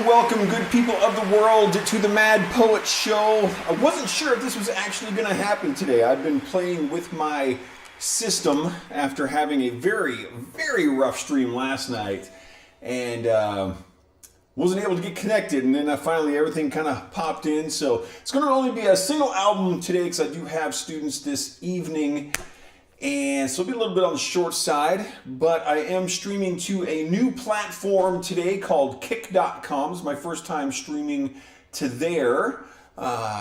welcome, good people of the world, to the Mad Poet Show. I wasn't sure if this was actually going to happen today. I've been playing with my system after having a very, very rough stream last night, and wasn't able to get connected, and then finally everything kind of popped in. So it's going to only be a single album today because I do have students this evening, and so it'll be a little bit on the short side, but I am streaming to a new platform today called Kick.com. It's my first time streaming to there,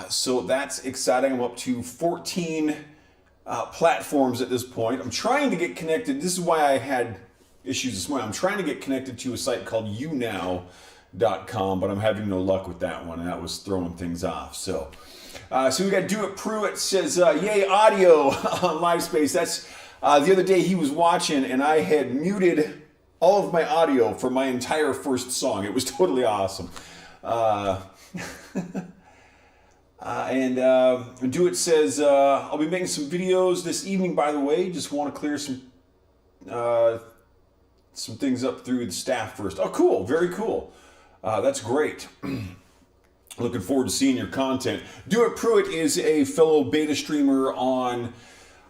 so that's exciting. I'm up to 14 platforms at this point. I'm trying to get connected. This is why I had issues this morning. I'm trying to get connected to a site called YouNow.com, but I'm having no luck with that one, and that was throwing things off. So we got Do It Pruitt says, yay, audio on LiveSpace. That's the other day he was watching, and I had muted all of my audio for my entire first song. It was totally awesome. And Do It says, I'll be making some videos this evening, by the way. Just want to clear some things up through the staff first. Oh, cool. Very cool. That's great. Looking forward to seeing your content. Do It Pruitt is a fellow beta streamer on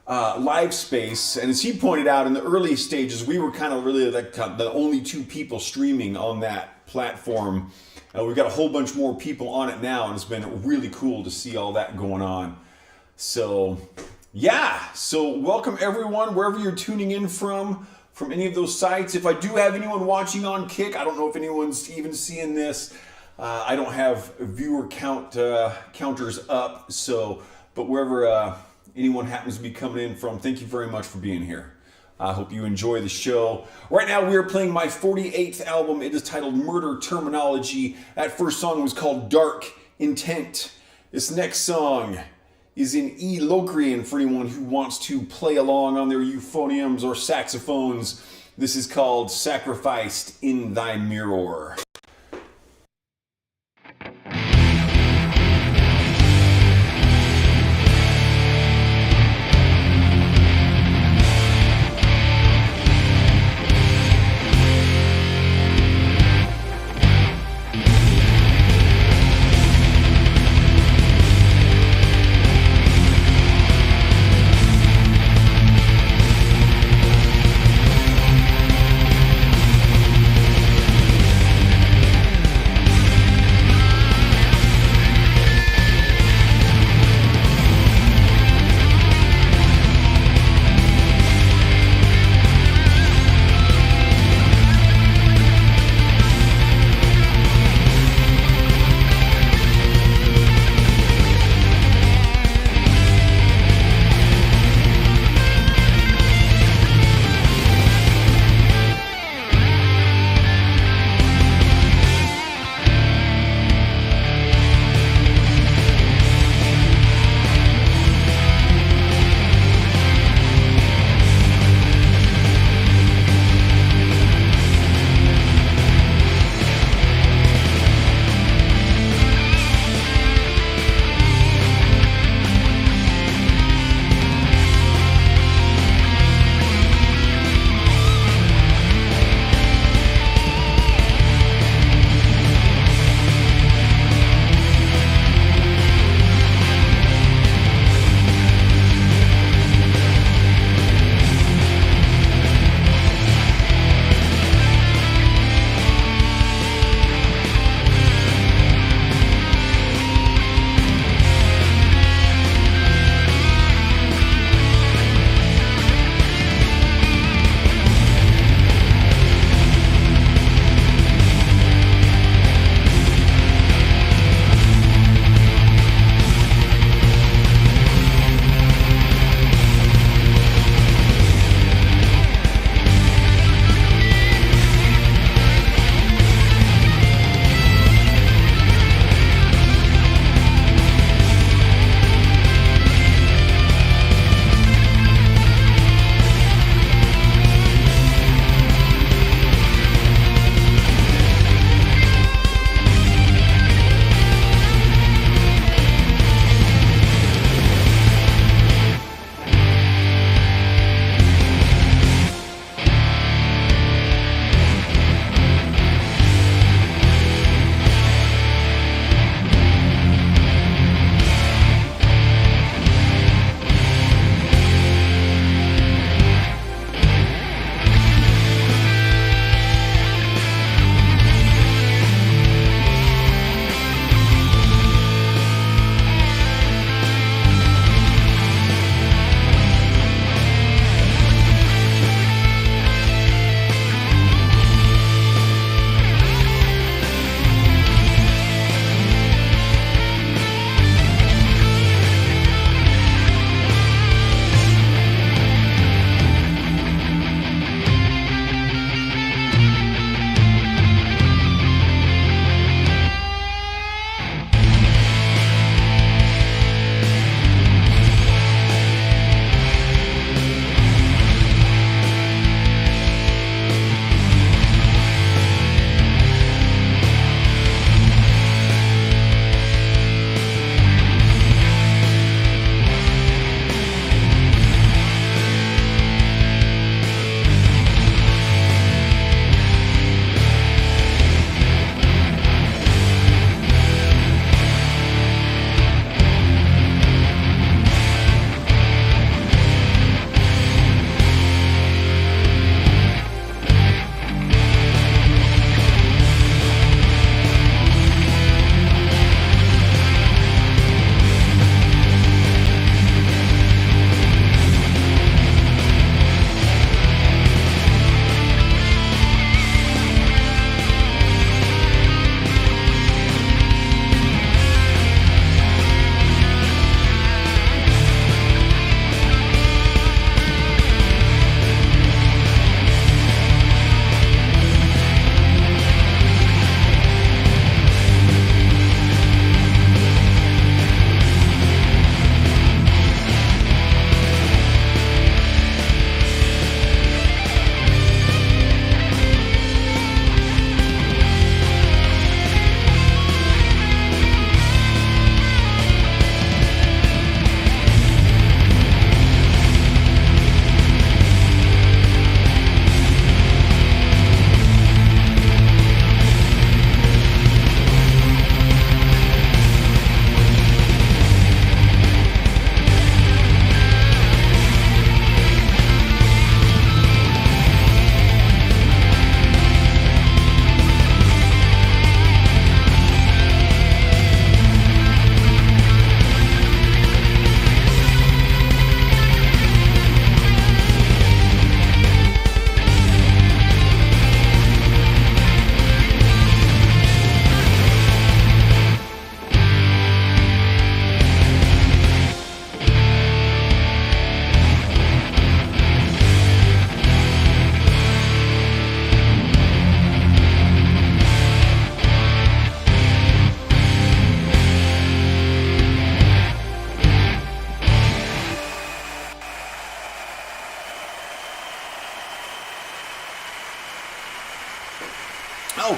LiveSpace, and as he pointed out, in the early stages, we were kind of really like the only two people streaming on that platform. We've got a whole bunch more people on it now, and it's been really cool to see all that going on. So, yeah. So welcome everyone, wherever you're tuning in from any of those sites. If I do have anyone watching on Kick, I don't know if anyone's even seeing this. I don't have viewer counters up, so, but wherever anyone happens to be coming in from, thank you very much for being here. I hope you enjoy the show. Right now we are playing my 48th album. It is titled Murder Terminology. That first song was called Dark Intent. This next song is in E. Locrian for anyone who wants to play along on their euphoniums or saxophones. This is called Sacrificed in Thy Mirror.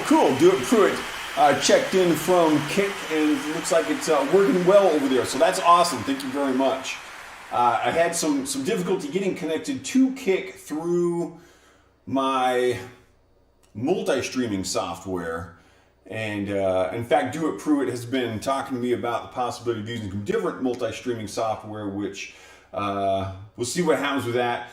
cool. Do It Pruitt checked in from Kick, and it looks like it's working well over there. So that's awesome. Thank you very much. I had some difficulty getting connected to Kick through my multi-streaming software. And in fact, Do It Pruitt has been talking to me about the possibility of using some different multi-streaming software, which we'll see what happens with that.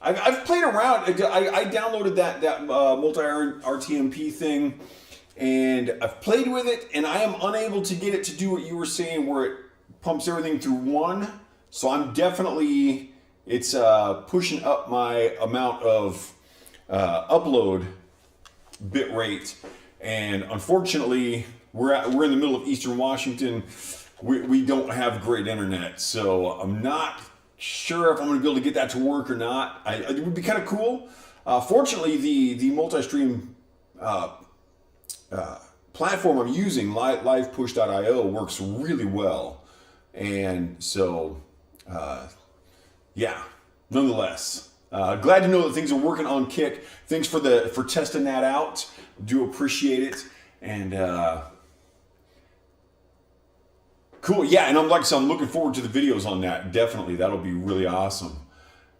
I've played around. I downloaded that multi-RTMP thing, and I've played with it, and I am unable to get it to do what you were saying, where it pumps everything through one. So I'm definitely, it's pushing up my amount of upload bit rate, and unfortunately, we're in the middle of Eastern Washington. We don't have great internet, so I'm not sure if I'm going to be able to get that to work or not. It would be kind of cool. Fortunately, the multi-stream platform I'm using, livepush.io, works really well. And so, yeah, nonetheless, glad to know that things are working on Kick. Thanks for testing that out. Do appreciate it. And cool, yeah, and I'm looking forward to the videos on that. Definitely, that'll be really awesome.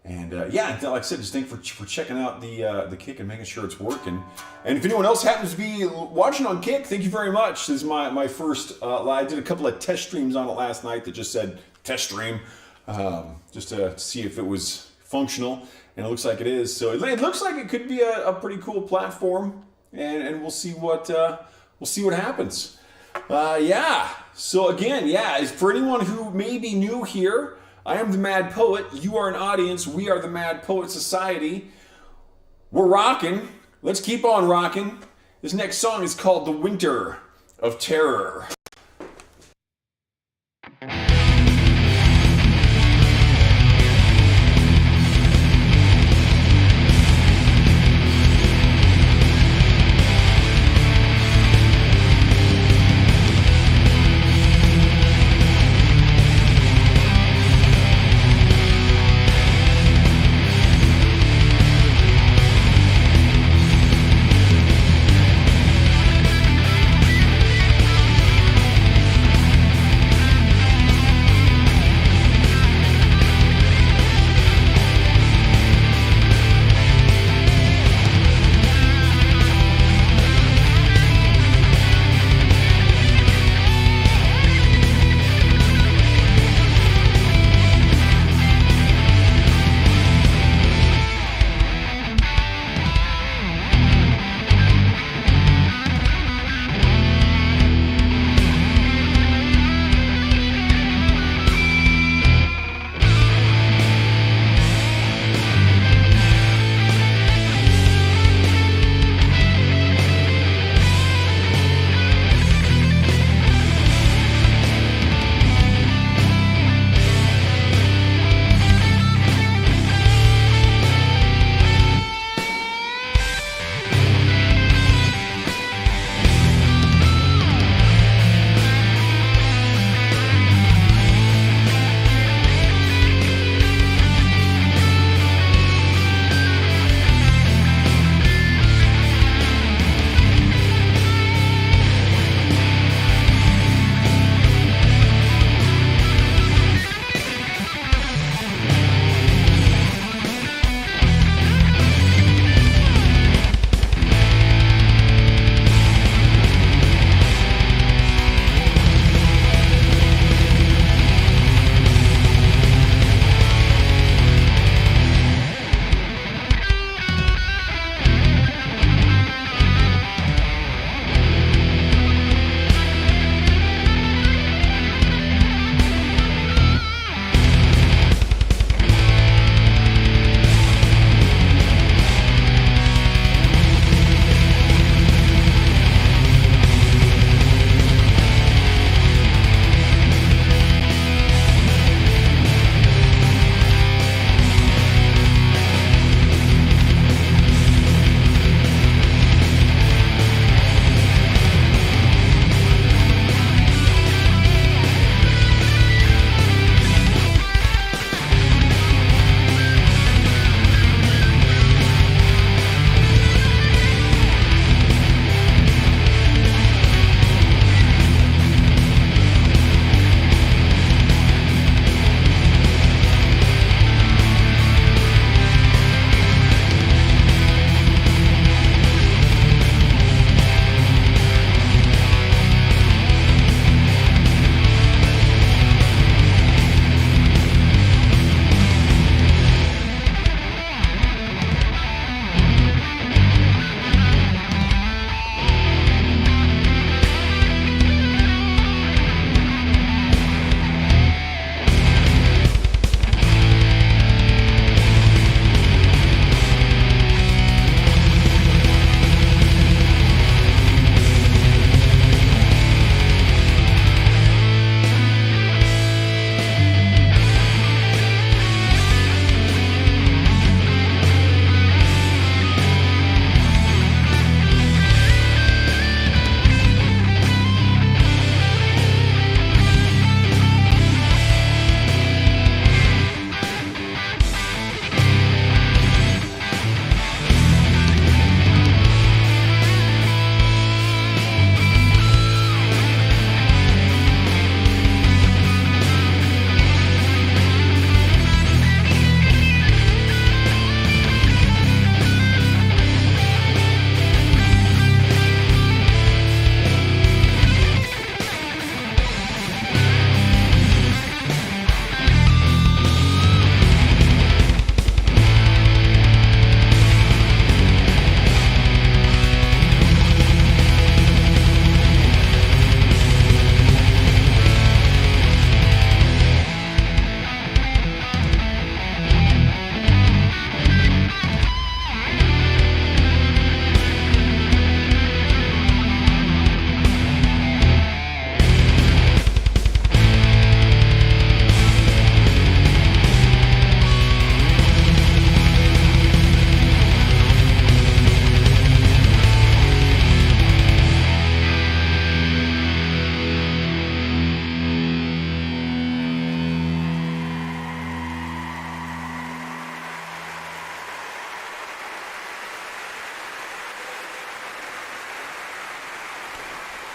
And yeah, like I said, just thank you for checking out the Kick and making sure it's working. And if anyone else happens to be watching on Kick, thank you very much. This is my first live. I did a couple of test streams on it last night that just said test stream, just to see if it was functional, and it looks like it is. So it looks like it could be a pretty cool platform, and we'll see what happens. Yeah. So again, yeah, for anyone who may be new here, I am the Mad Poet. You are an audience. We are the Mad Poet Society. We're rocking. Let's keep on rocking. This next song is called The Winter of Terror.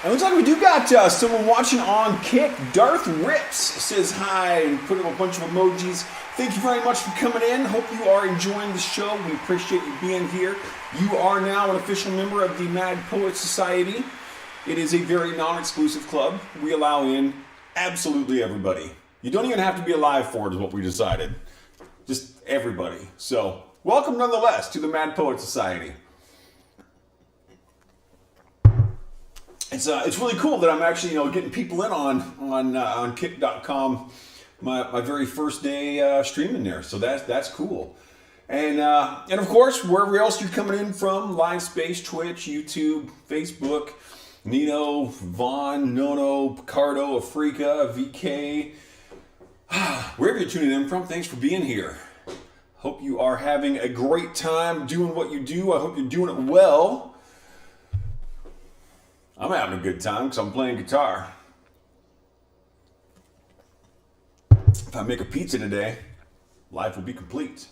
It looks like we do got someone watching on Kick. Darth Rips says hi and put up a bunch of emojis. Thank you very much for coming in. Hope you are enjoying the show. We appreciate you being here. You are now an official member of the Mad Poet Society. It is a very non-exclusive club. We allow in absolutely everybody. You don't even have to be alive for it, is what we decided. Just everybody. So, welcome nonetheless to the Mad Poet Society. It's really cool that I'm actually getting people in on Kick.com. My very first day streaming there, so that's cool. And of course, wherever else you're coming in from, Live Space, Twitch, YouTube, Facebook, Nino, Vaughn, Nono, Picardo, Afrika, VK, wherever you're tuning in from, thanks for being here. Hope you are having a great time doing what you do. I hope you're doing it well. I'm having a good time because I'm playing guitar. If I make a pizza today, life will be complete.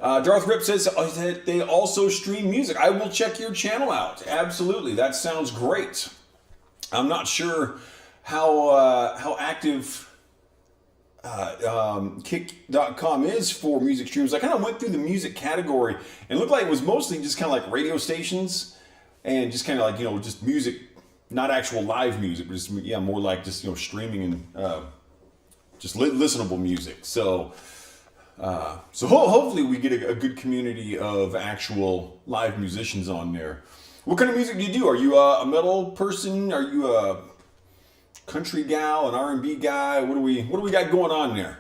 Darth Rip says that they also stream music. I will check your channel out. Absolutely, that sounds great. I'm not sure how active Kick.com is for music streams. I kind of went through the music category and it looked like it was mostly just kind of like radio stations. And just kind of like, just music, not actual live music, but just, more like just, streaming and just listenable music. So hopefully we get a good community of actual live musicians on there. What kind of music do you do? Are you a metal person? Are you a country gal, an R&B guy? What do we got going on there?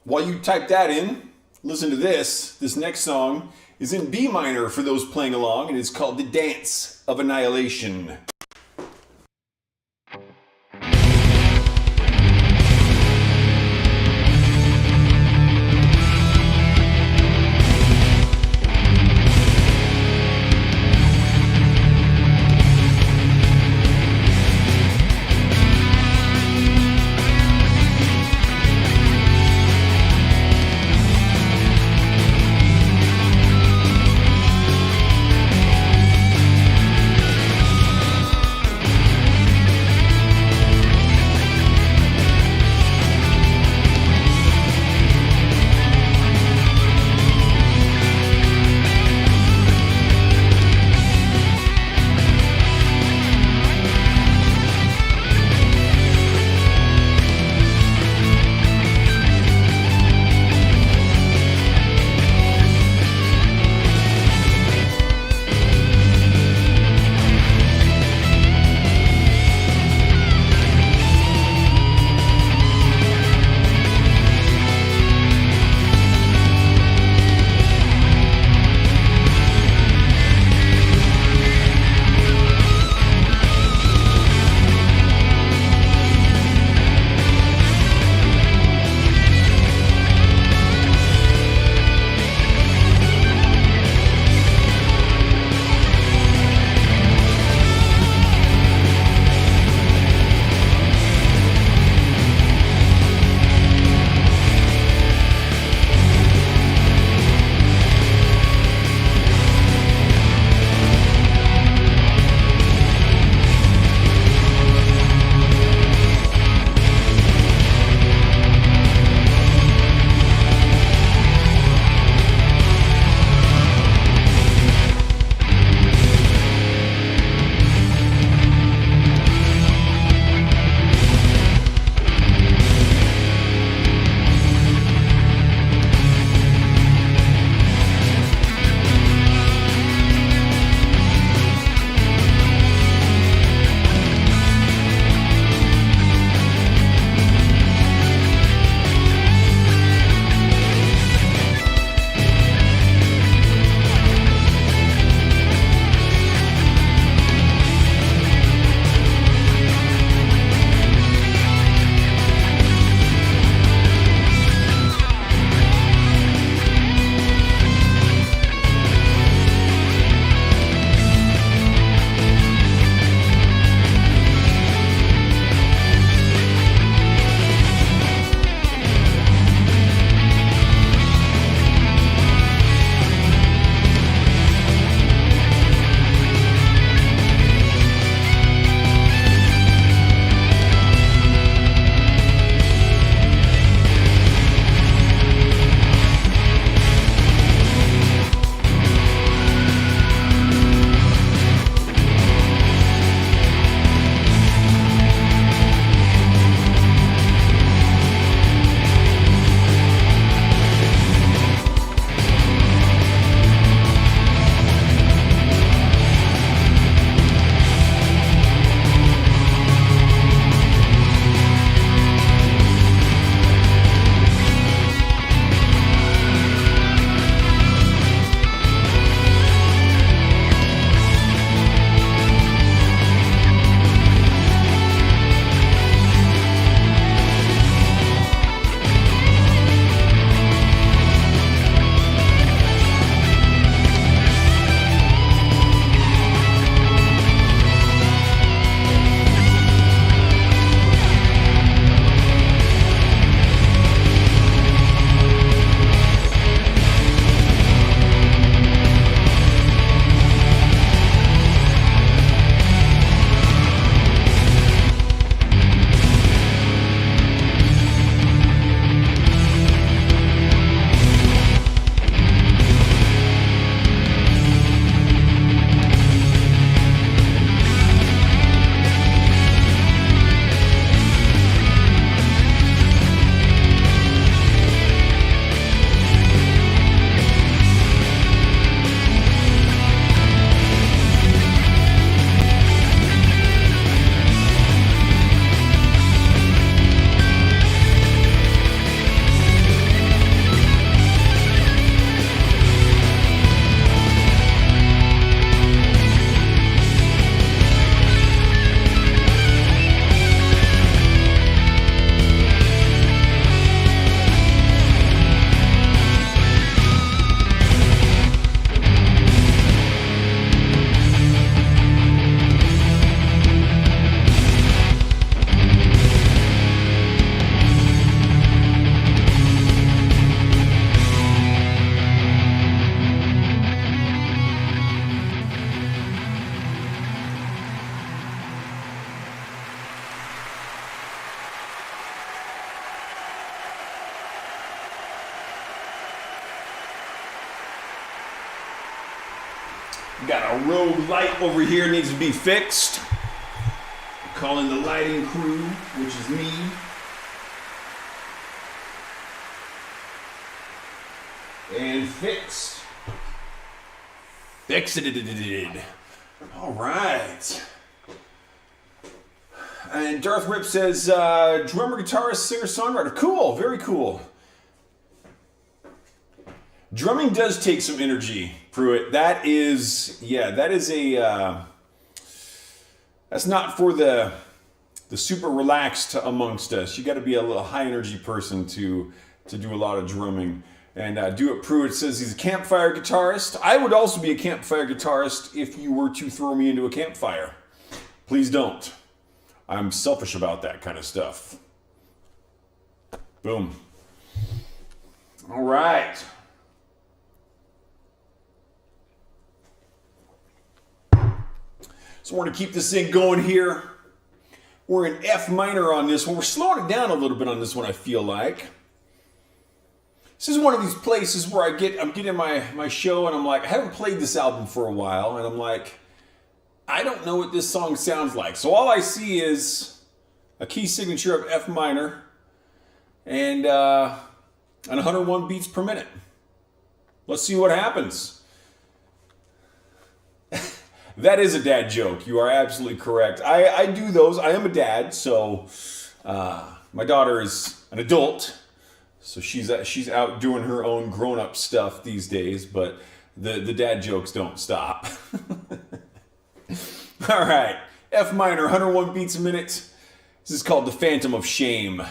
While you type that in, listen to this. This next song is in B minor for those playing along, and it's called The Dance of Annihilation. Got a rogue light over here needs to be fixed. Calling the lighting crew, which is me. And fixed. Fixed it. All right. And Darth Rip says, drummer, guitarist, singer, songwriter. Cool, very cool. Drumming does take some energy, Pruitt. That is that's not for the super relaxed amongst us. You got to be a little high energy person to do a lot of drumming. And Do It Pruitt says he's a campfire guitarist. I would also be a campfire guitarist if you were to throw me into a campfire. Please don't. I'm selfish about that kind of stuff. Boom. All right. So we're going to keep this thing going here. We're in F minor on this one. We're slowing it down a little bit on this one, I feel like. This is one of these places where I'm getting my show and I'm like, I haven't played this album for a while, and I'm like, I don't know what this song sounds like. So all I see is a key signature of F minor and 101 beats per minute. Let's see what happens. That is a dad joke. You are absolutely correct. I do those. I am a dad, so my daughter is an adult, so she's out doing her own grown-up stuff these days, but the dad jokes don't stop. All right, F minor, 101 beats a minute. This is called The Phantom of Shame.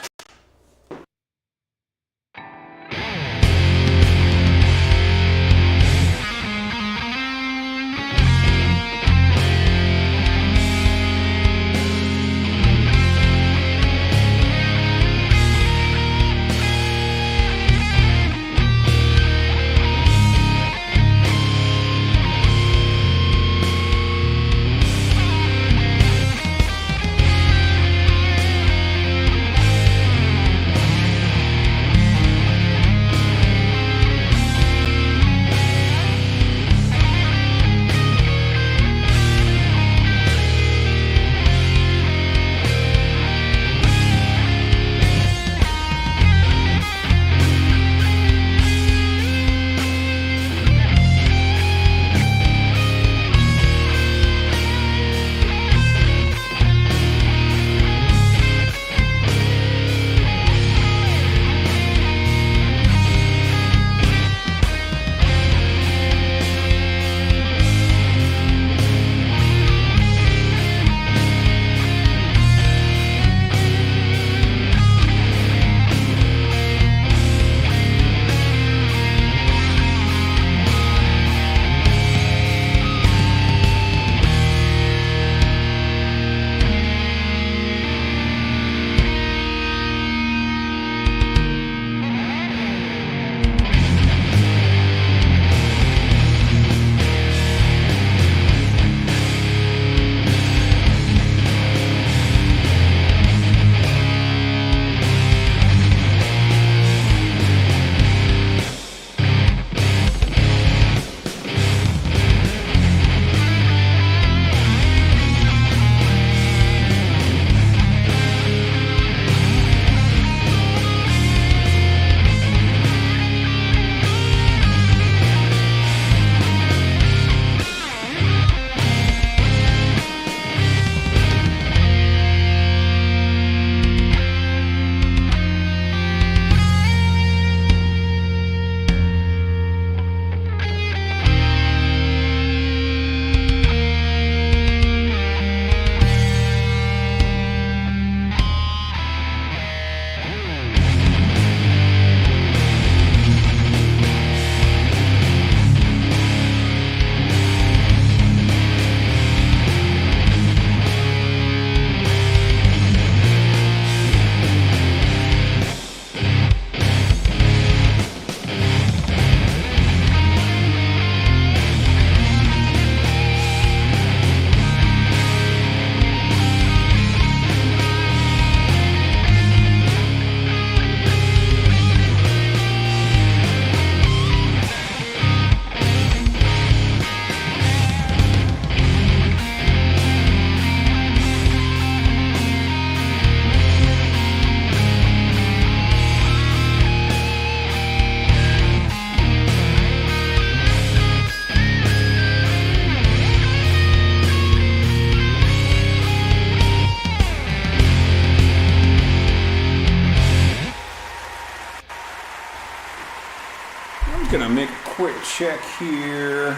quick check here. I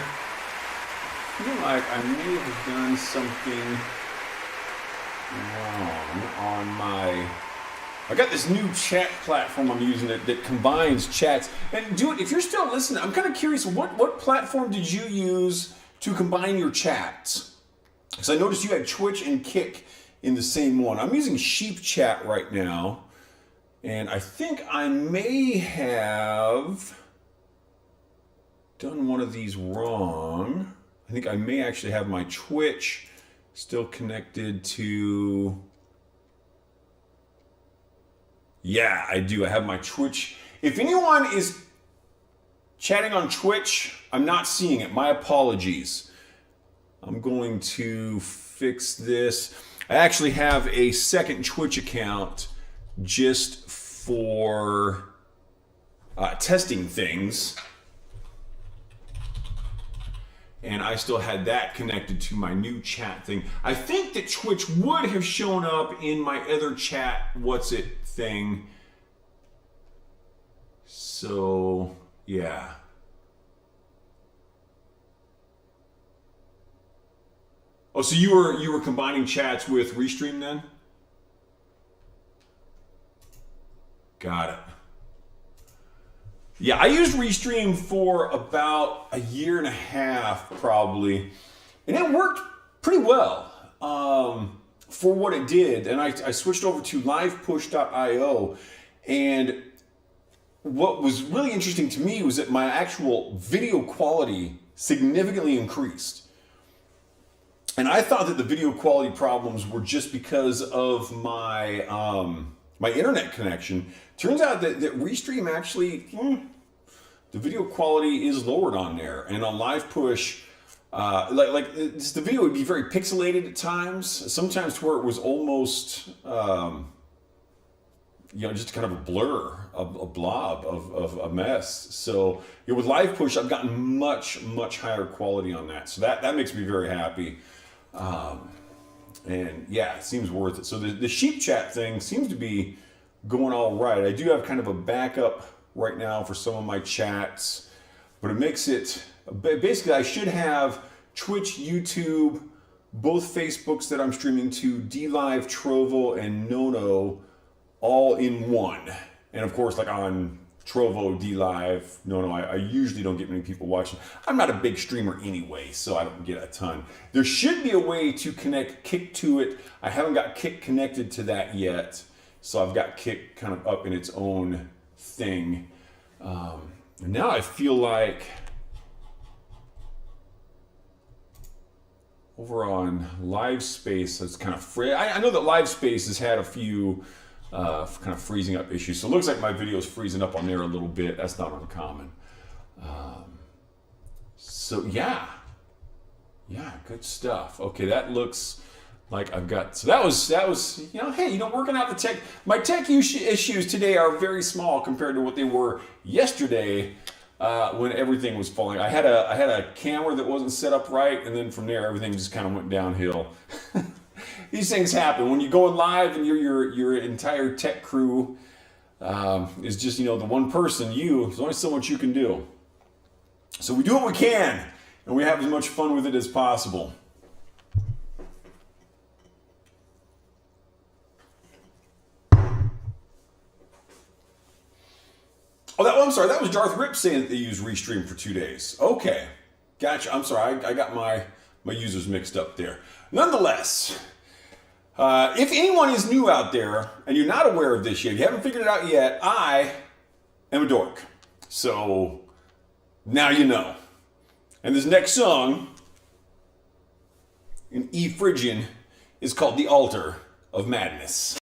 feel like I may have done something wrong on my... I got this new chat platform I'm using that combines chats. And dude, if you're still listening, I'm kind of curious, what platform did you use to combine your chats? Because I noticed you had Twitch and Kick in the same one. I'm using Sheep Chat right now. And I think I may have done one of these wrong. I think I may actually have my Twitch still connected to... Yeah, I do. I have my Twitch. If anyone is chatting on Twitch, I'm not seeing it. My apologies. I'm going to fix this. I actually have a second Twitch account just for testing things. And I still had that connected to my new chat thing. I think that Twitch would have shown up in my other chat what's it thing. So, yeah. Oh, so you were combining chats with Restream then? Got it. Yeah, I used Restream for about a year and a half, probably, and it worked pretty well for what it did. And I switched over to livepush.io, and what was really interesting to me was that my actual video quality significantly increased. And I thought that the video quality problems were just because of my my internet connection. Turns out that Restream actually, the video quality is lowered on there. And on LivePush, the video would be very pixelated at times. Sometimes to where it was almost, just kind of a blur, a blob of a mess. So with LivePush, I've gotten much, much higher quality on that. So that makes me very happy. And yeah, it seems worth it. So the Sheep Chat thing seems to be going all right. I do have kind of a backup right now for some of my chats, but it makes it, basically I should have Twitch, YouTube, both Facebooks that I'm streaming to, DLive, Trovo, and Nono all in one. And of course, like on Trovo, DLive, Nono, I usually don't get many people watching. I'm not a big streamer anyway, so I don't get a ton. There should be a way to connect Kick to it. I haven't got Kick connected to that yet, so I've got Kick kind of up in its own thing. And now I feel like over on LiveSpace, it's kind of free. I know that LiveSpace has had a few kind of freezing up issues. So it looks like my video is freezing up on there a little bit. That's not uncommon. So yeah, good stuff. Okay, that looks like I've got, so that was, hey, working out the tech. My tech issues today are very small compared to what they were yesterday when everything was falling. I had a camera that wasn't set up right, and then from there everything just kind of went downhill. These things happen when you're going live and your entire tech crew is just, the one person, there's only so much you can do. So we do what we can, and we have as much fun with it as possible. I'm sorry, that was Darth Rip saying that they use Restream for 2 days. Okay, gotcha. I'm sorry, I got my users mixed up there. Nonetheless, if anyone is new out there and you're not aware of this yet, you haven't figured it out yet, I am a dork. So now you know. And this next song in E Phrygian is called The Altar of Madness.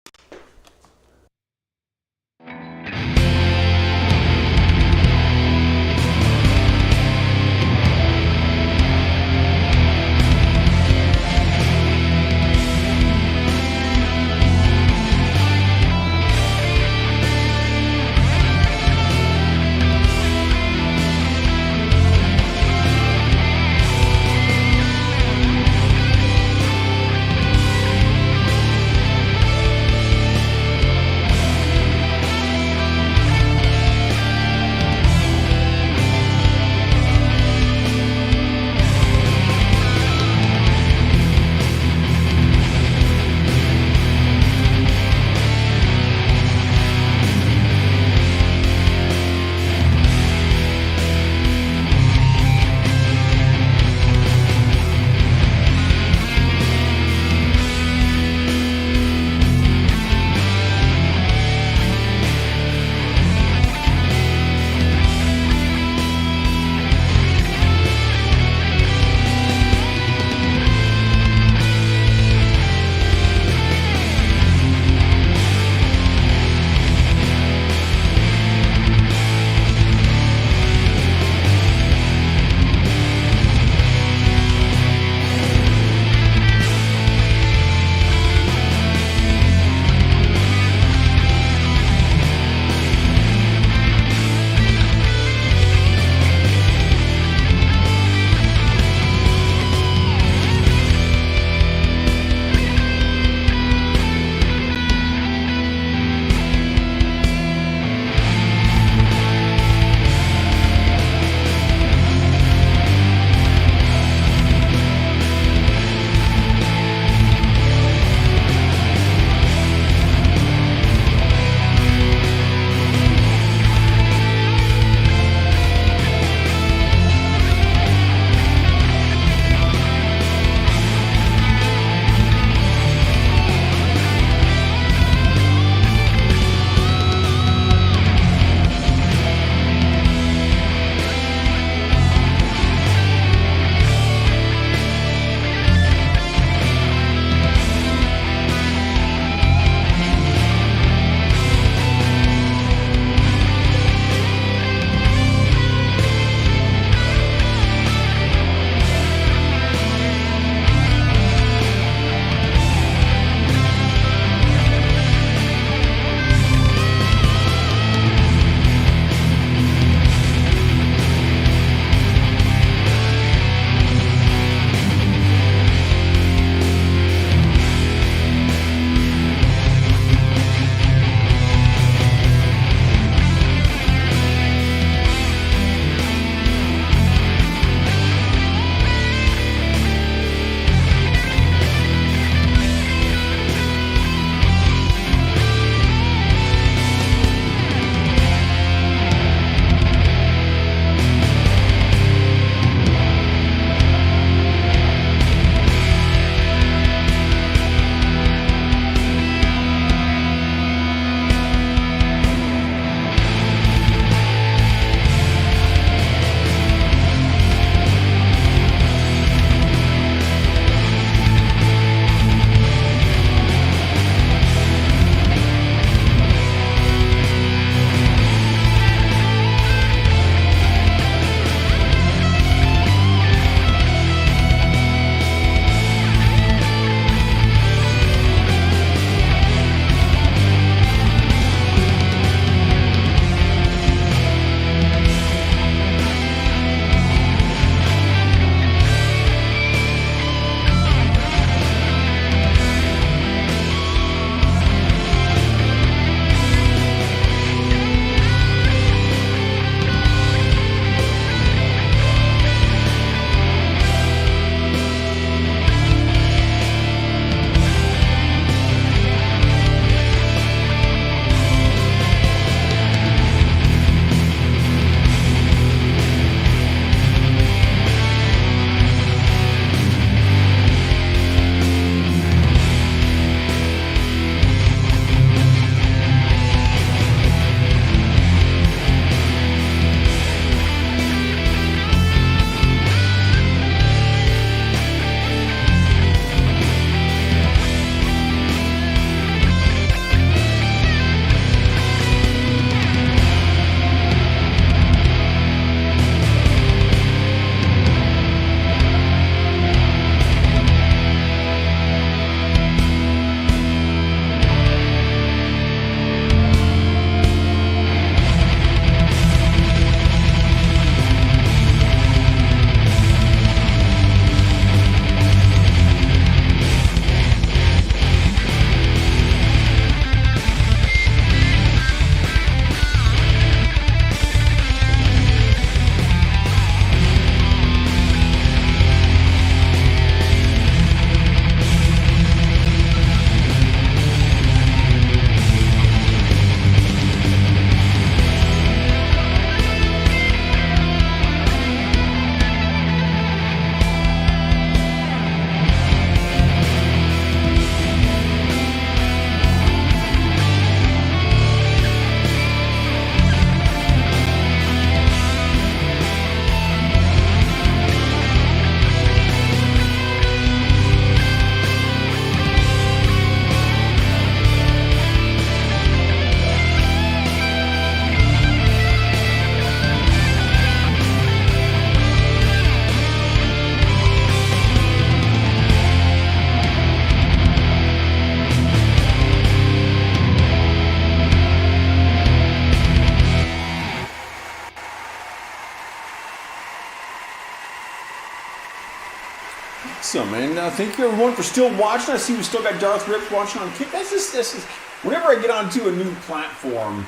awesome. And thank you everyone for still watching. I see we still got Darth Rips watching on Kick. This is whenever I get onto a new platform,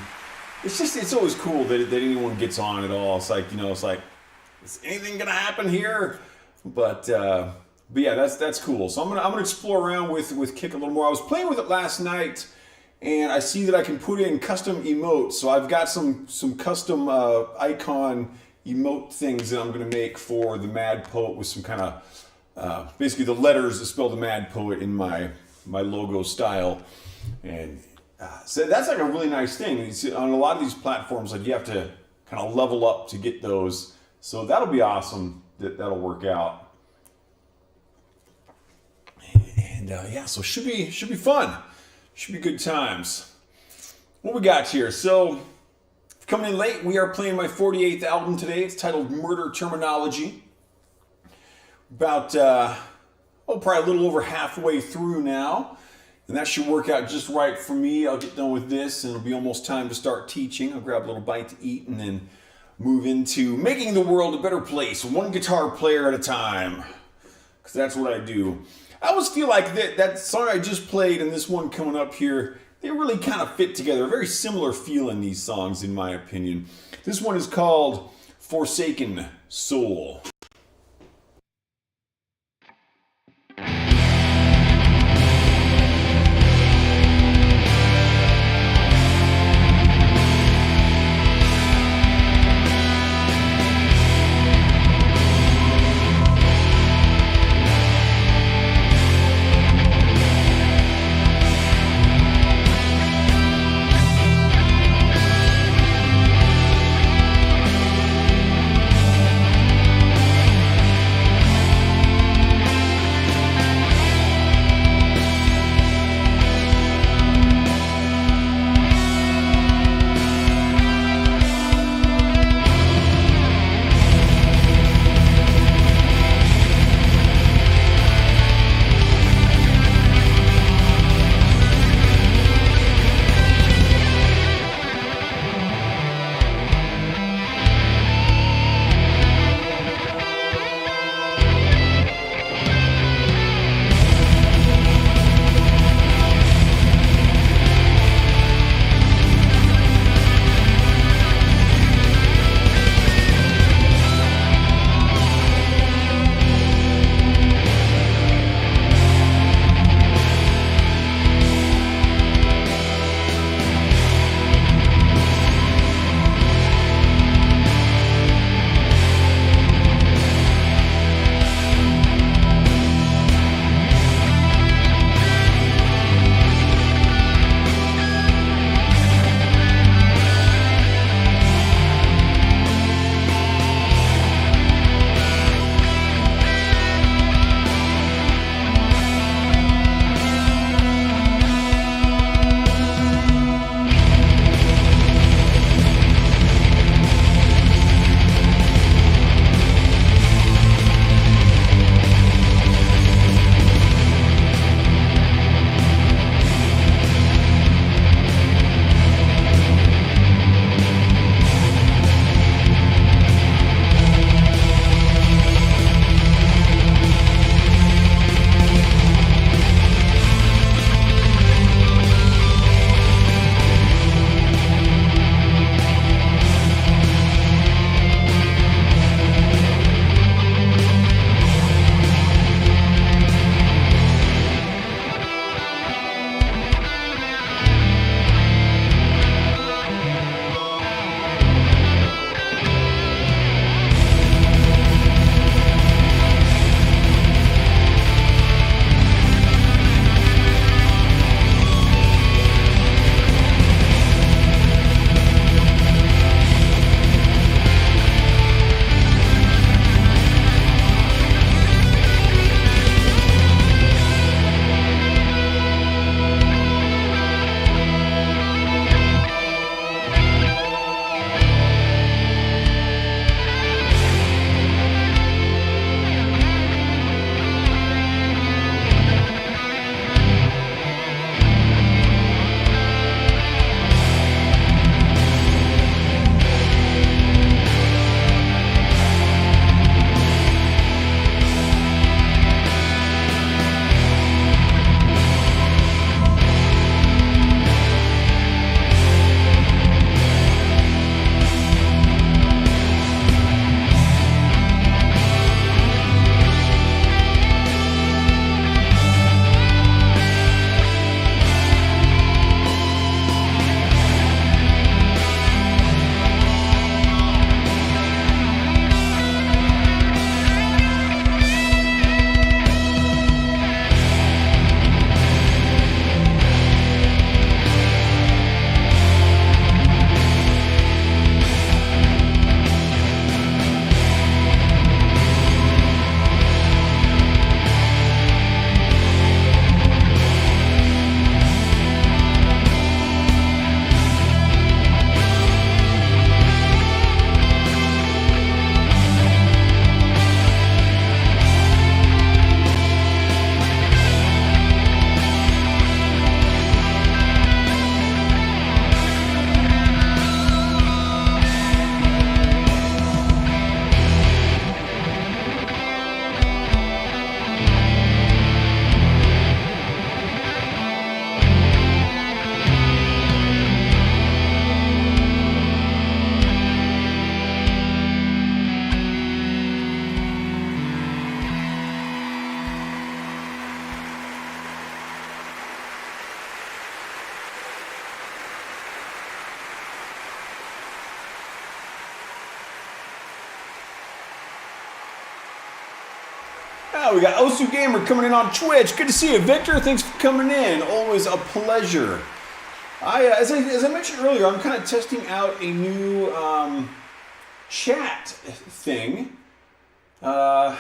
it's always cool that anyone gets on at all. It's like, is anything gonna happen here? But yeah, that's cool. So I'm gonna explore around with Kick a little more. I was playing with it last night, and I see that I can put in custom emotes. So I've got some custom icon emote things that I'm gonna make for the Mad Poet with some kind of basically the letters that spell the Mad Poet in my logo style. And so that's like a really nice thing. On a lot of these platforms, like you have to kind of level up to get those. So that'll be awesome. That'll work out. And yeah, so should be fun. Should be good times. What we got here? So coming in late, we are playing my 48th album today. It's titled Murder Terminology. About probably a little over halfway through now. And that should work out just right for me. I'll get done with this and it'll be almost time to start teaching. I'll grab a little bite to eat and then move into making the world a better place, one guitar player at a time. Because that's what I do. I always feel like that song I just played and this one coming up here, they really kind of fit together. A very similar feel in these songs, in my opinion. This one is called Forsaken Soul. Wow, we got Osu Gamer coming in on Twitch. Good to see you, Victor. Thanks for coming in. Always a pleasure. As I mentioned earlier, I'm kind of testing out a new chat thing. Yeah,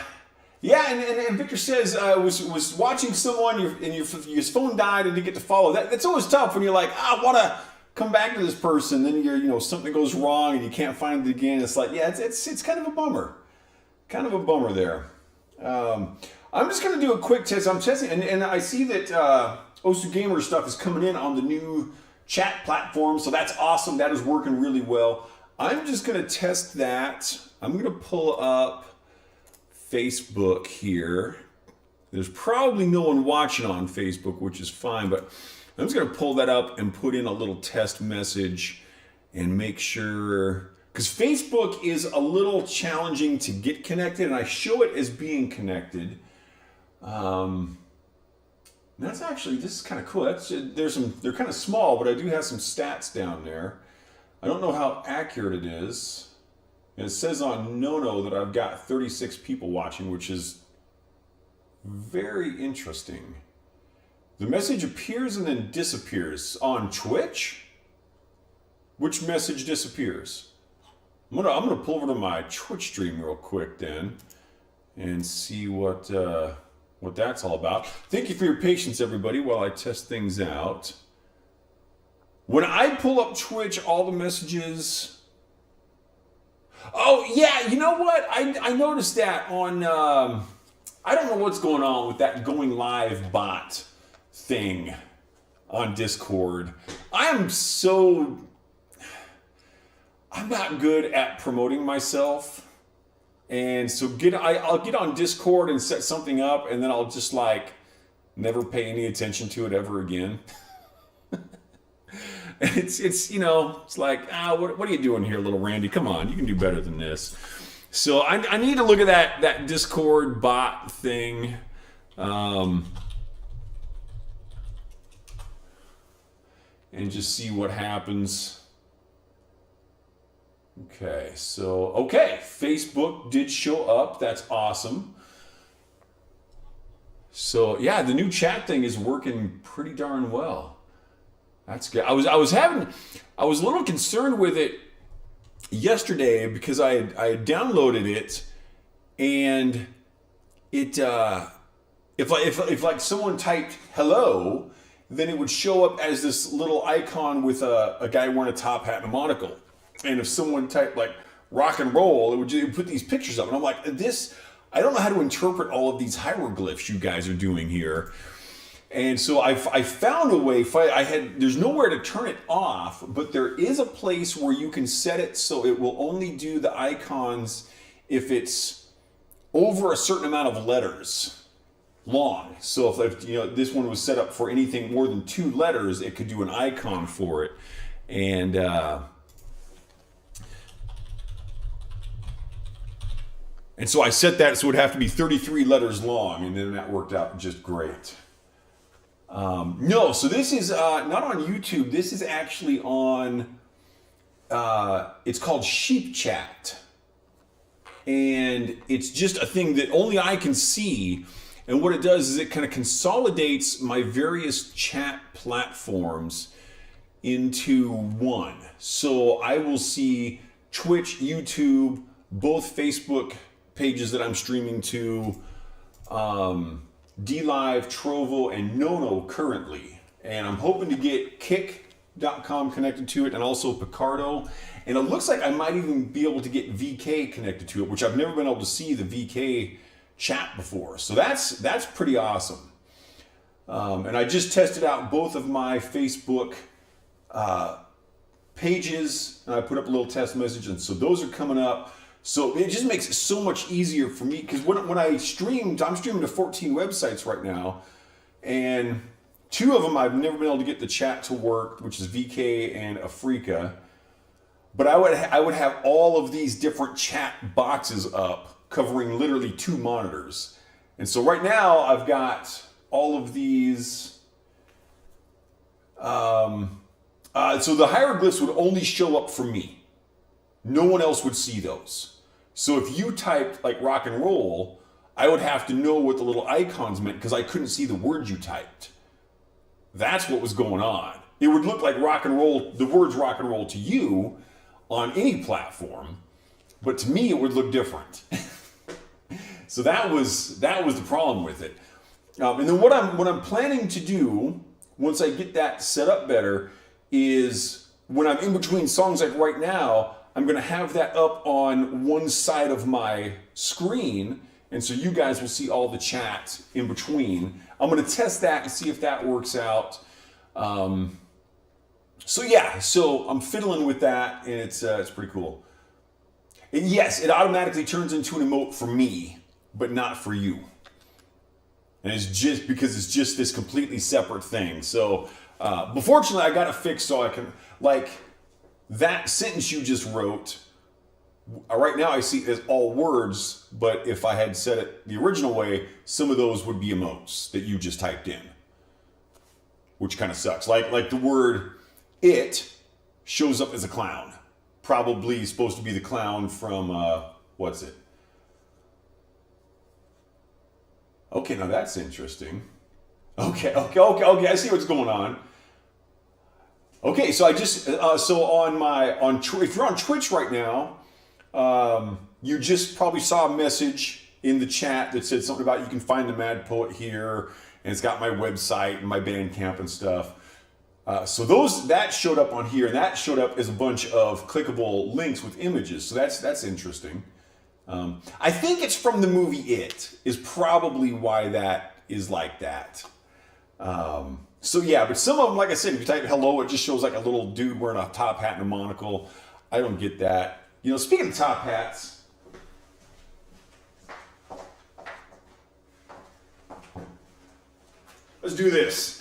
and Victor says was watching someone and your phone died and didn't get to follow. That's always tough when you're like, I want to come back to this person, then something goes wrong and you can't find it again. It's like, yeah, it's kind of a bummer. Kind of a bummer there. I'm just going to do a quick test. I'm testing, and I see that Osu Gamer stuff is coming in on the new chat platform, so that's awesome. That is working really well. I'm just going to test that. I'm going to pull up Facebook here. There's probably no one watching on Facebook, which is fine, but I'm just going to pull that up and put in a little test message and make sure, because Facebook is a little challenging to get connected, and I show it as being connected. That's actually, this is kind of cool. They're kind of small, but I do have some stats down there. I don't know how accurate it is. And it says on Nono that I've got 36 people watching, which is very interesting. The message appears and then disappears. On Twitch? Which message disappears? I'm gonna pull over to my Twitch stream real quick then and see what that's all about. Thank you for your patience, everybody, while I test things out. When I pull up Twitch, all the messages... Oh, yeah, you know what? I noticed that on... I don't know what's going on with that going live bot thing on Discord. I'm not good at promoting myself. And so I'll get on Discord and set something up, and then I'll just like never pay any attention to it ever again. It's like, what are you doing here, little Randy? Come on, you can do better than this. So I need to look at that Discord bot thing. And just see what happens. Okay, Facebook did show up. That's awesome. So yeah, the new chat thing is working pretty darn well. That's good. I was a little concerned with it yesterday because I had downloaded it, and it if like someone typed hello, then it would show up as this little icon with a guy wearing a top hat and a monocle. And if someone typed like rock and roll, it would put these pictures up. And I'm like, I don't know how to interpret all of these hieroglyphs you guys are doing here. And so I found a way. There's nowhere to turn it off, but there is a place where you can set it so it will only do the icons if it's over a certain amount of letters long. So if this one was set up for anything more than 2 letters, it could do an icon for it. And so I set that so it would have to be 33 letters long, and then that worked out just great. No, so this is not on YouTube. This is actually on, it's called Sheep Chat. And it's just a thing that only I can see. And what it does is it kind of consolidates my various chat platforms into one. So I will see Twitch, YouTube, both Facebook pages that I'm streaming to, DLive, Trovo, and Nono currently. And I'm hoping to get Kick.com connected to it, and also Picardo. And it looks like I might even be able to get VK connected to it, which I've never been able to see the VK chat before. So that's pretty awesome. And I just tested out both of my Facebook pages, and I put up a little test message, and so those are coming up. So it just makes it so much easier for me, because when I streamed, I'm streaming to 14 websites right now, and 2 of them I've never been able to get the chat to work, which is VK and Africa. But I would have all of these different chat boxes up, covering literally 2 monitors. And so right now I've got all of these. So the hieroglyphs would only show up for me. No one else would see those. So if you typed like rock and roll, I would have to know what the little icons meant because I couldn't see the words you typed. That's what was going on. It would look like rock and roll, the words rock and roll to you on any platform, but to me it would look different. So that was the problem with it. And then what I'm planning to do once I get that set up better is when I'm in between songs like right now, I'm going to have that up on one side of my screen, and so you guys will see all the chat in between. I'm going to test that and see if that works out. So yeah, so I'm fiddling with that, and it's pretty cool. And yes, it automatically turns into an emote for me, but not for you. And it's just because it's just this completely separate thing. So, but fortunately, I got it fixed so I can, like, that sentence you just wrote, right now I see it as all words, but if I had said it the original way, some of those would be emotes that you just typed in, which kind of sucks. Like the word it shows up as a clown. Probably supposed to be the clown from, what's it? Okay, now that's interesting. Okay, I see what's going on. Okay, so I just if you're on Twitch right now, you just probably saw a message in the chat that said something about you can find the Mad Poet here, and it's got my website and my Bandcamp and stuff. So that showed up on here, and that showed up as a bunch of clickable links with images. So that's interesting. I think it's from the movie It is probably why that is like that. So yeah, but some of them, like I said, if you type hello, it just shows like a little dude wearing a top hat and a monocle. I don't get that. You know, speaking of top hats, let's do this.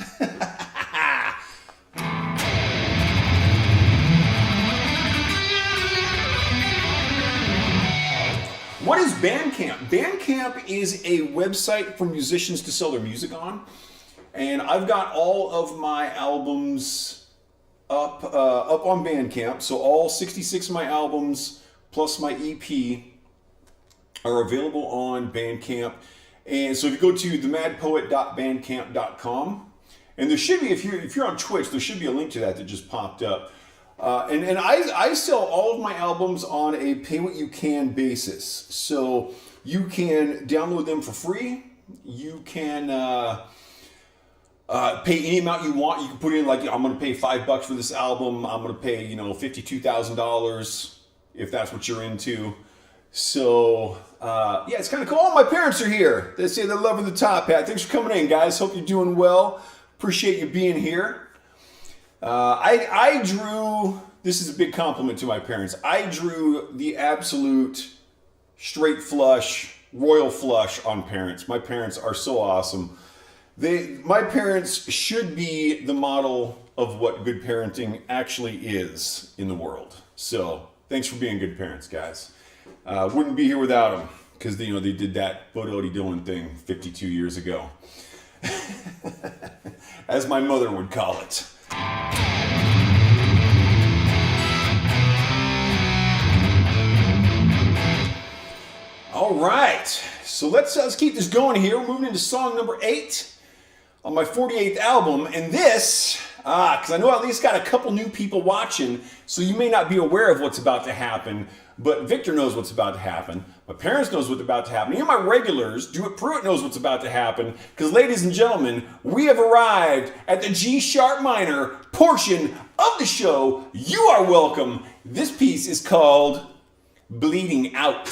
What is Bandcamp? Bandcamp is a website for musicians to sell their music on. And I've got all of my albums up on Bandcamp. So all 66 of my albums plus my EP are available on Bandcamp. And so if you go to themadpoet.bandcamp.com, and there should be, if you're on Twitch, there should be a link to that just popped up. And I sell all of my albums on a pay-what-you-can basis. So you can download them for free. You can pay any amount you want. You can put in, like, I'm going to pay $5 for this album. I'm going to pay, $52,000 if that's what you're into. So, yeah, it's kind of cool. Oh, my parents are here. They say they're loving the top hat. Thanks for coming in, guys. Hope you're doing well. Appreciate you being here. I drew, this is a big compliment to my parents. I drew the absolute straight flush, royal flush on parents. My parents are so awesome. My parents should be the model of what good parenting actually is in the world. So thanks for being good parents, guys. Wouldn't be here without them because they did that Bododi Dylan thing 52 years ago. As my mother would call it. All right, so let's keep this going here. We're moving into song number 8 on my 48th album, and this, because I know I at least got a couple new people watching, so you may not be aware of what's about to happen, but Victor knows what's about to happen. My parents knows what's about to happen. Even my regulars, Do It Pruitt knows what's about to happen, because ladies and gentlemen, we have arrived at the G sharp minor portion of the show. You are welcome. This piece is called Bleeding Out.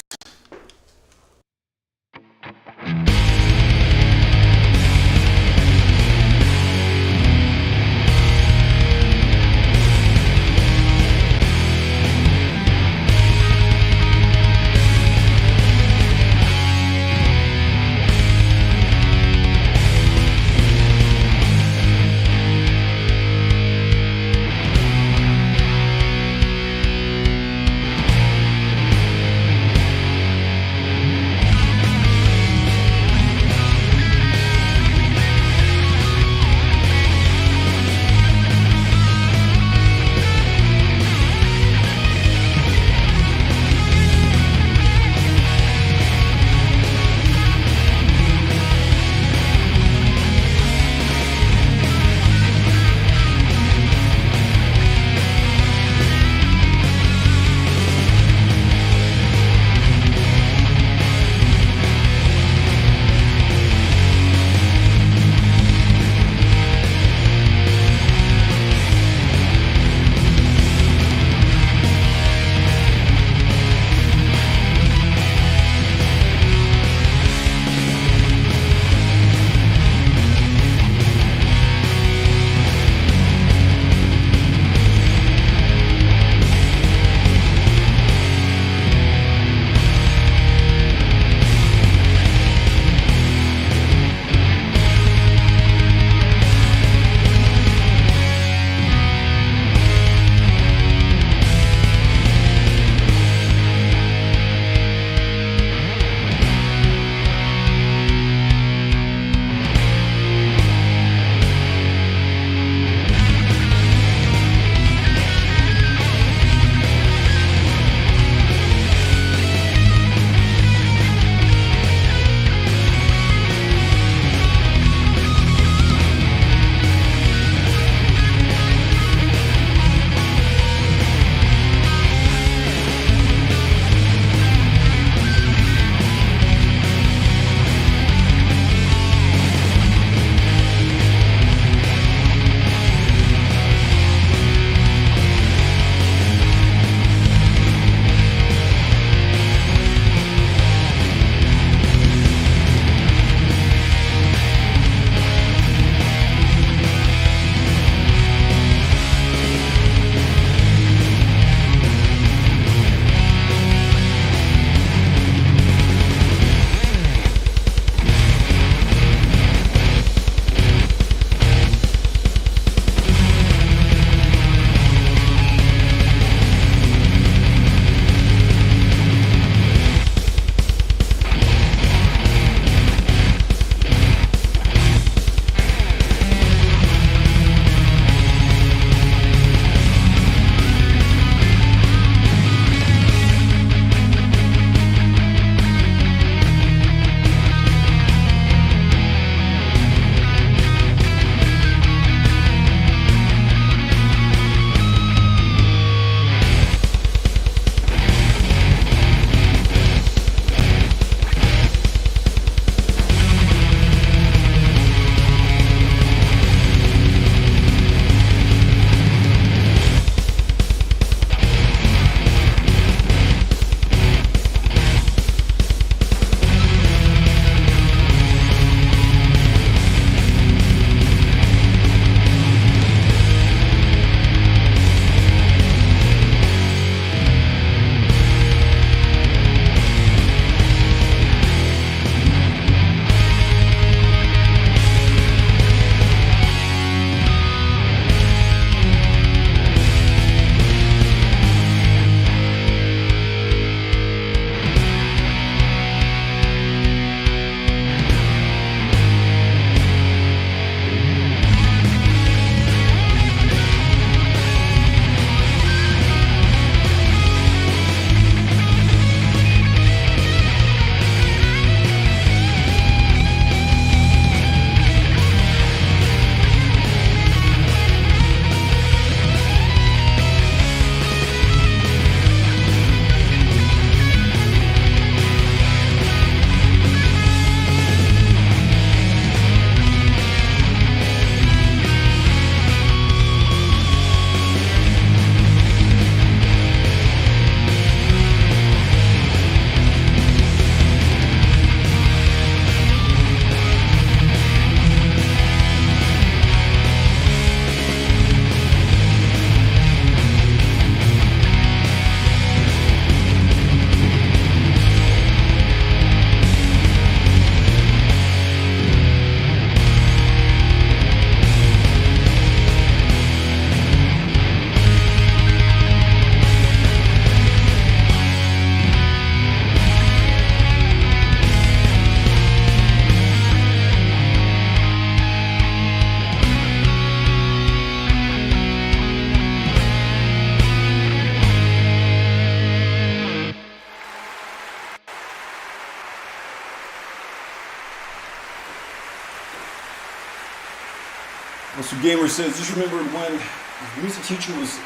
So Gamer says, just remembered when his music teacher was,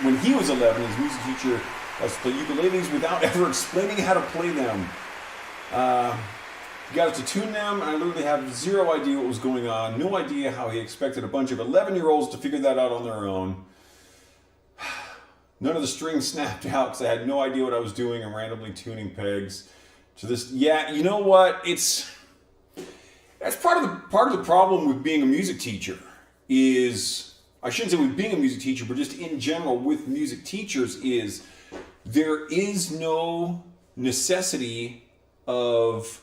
when he was 11, his music teacher was to play ukuleles without ever explaining how to play them. He got us to tune them, and I literally have zero idea what was going on. No idea how he expected a bunch of 11-year-olds to figure that out on their own. None of the strings snapped out because I had no idea what I was doing and randomly tuning pegs to this. Yeah, you know what? That's part of the problem with being a music teacher is, I shouldn't say with being a music teacher, but just in general with music teachers, is there is no necessity of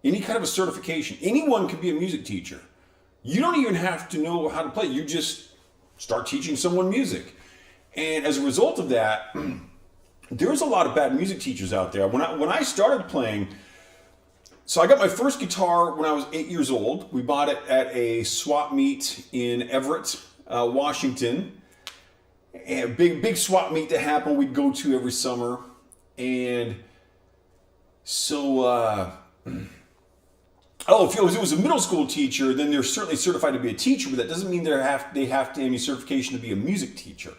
any kind of a certification. Anyone can be a music teacher. You don't even have to know how to play. You just start teaching someone music. And as a result of that, there's a lot of bad music teachers out there. When I started playing, so I got my first guitar when I was 8 years old. We bought it at a swap meet in Everett, Washington. A big swap meet that happened we'd go to every summer. And so, if it was a middle school teacher, then they're certainly certified to be a teacher, but that doesn't mean they have to have any certification to be a music teacher.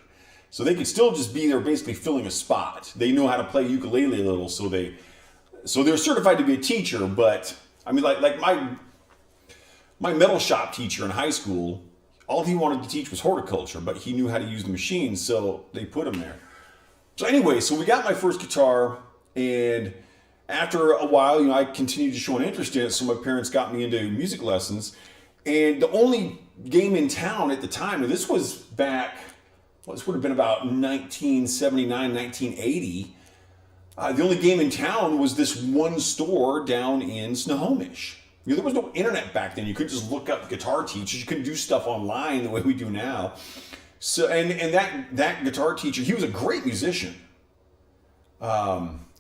So they could still just be there basically filling a spot. They know how to play ukulele a little, so they're certified to be a teacher, but I mean like my metal shop teacher in high school, all he wanted to teach was horticulture, but he knew how to use the machines, so they put him there. So anyway, so we got my first guitar, and after a while, I continued to show an interest in it, so my parents got me into music lessons. And the only game in town at the time, and this was back, this would have been about 1979, 1980. The only game in town was this one store down in Snohomish. There was no internet back then. You couldn't just look up guitar teachers. You couldn't do stuff online the way we do now. So, and that guitar teacher, he was a great musician.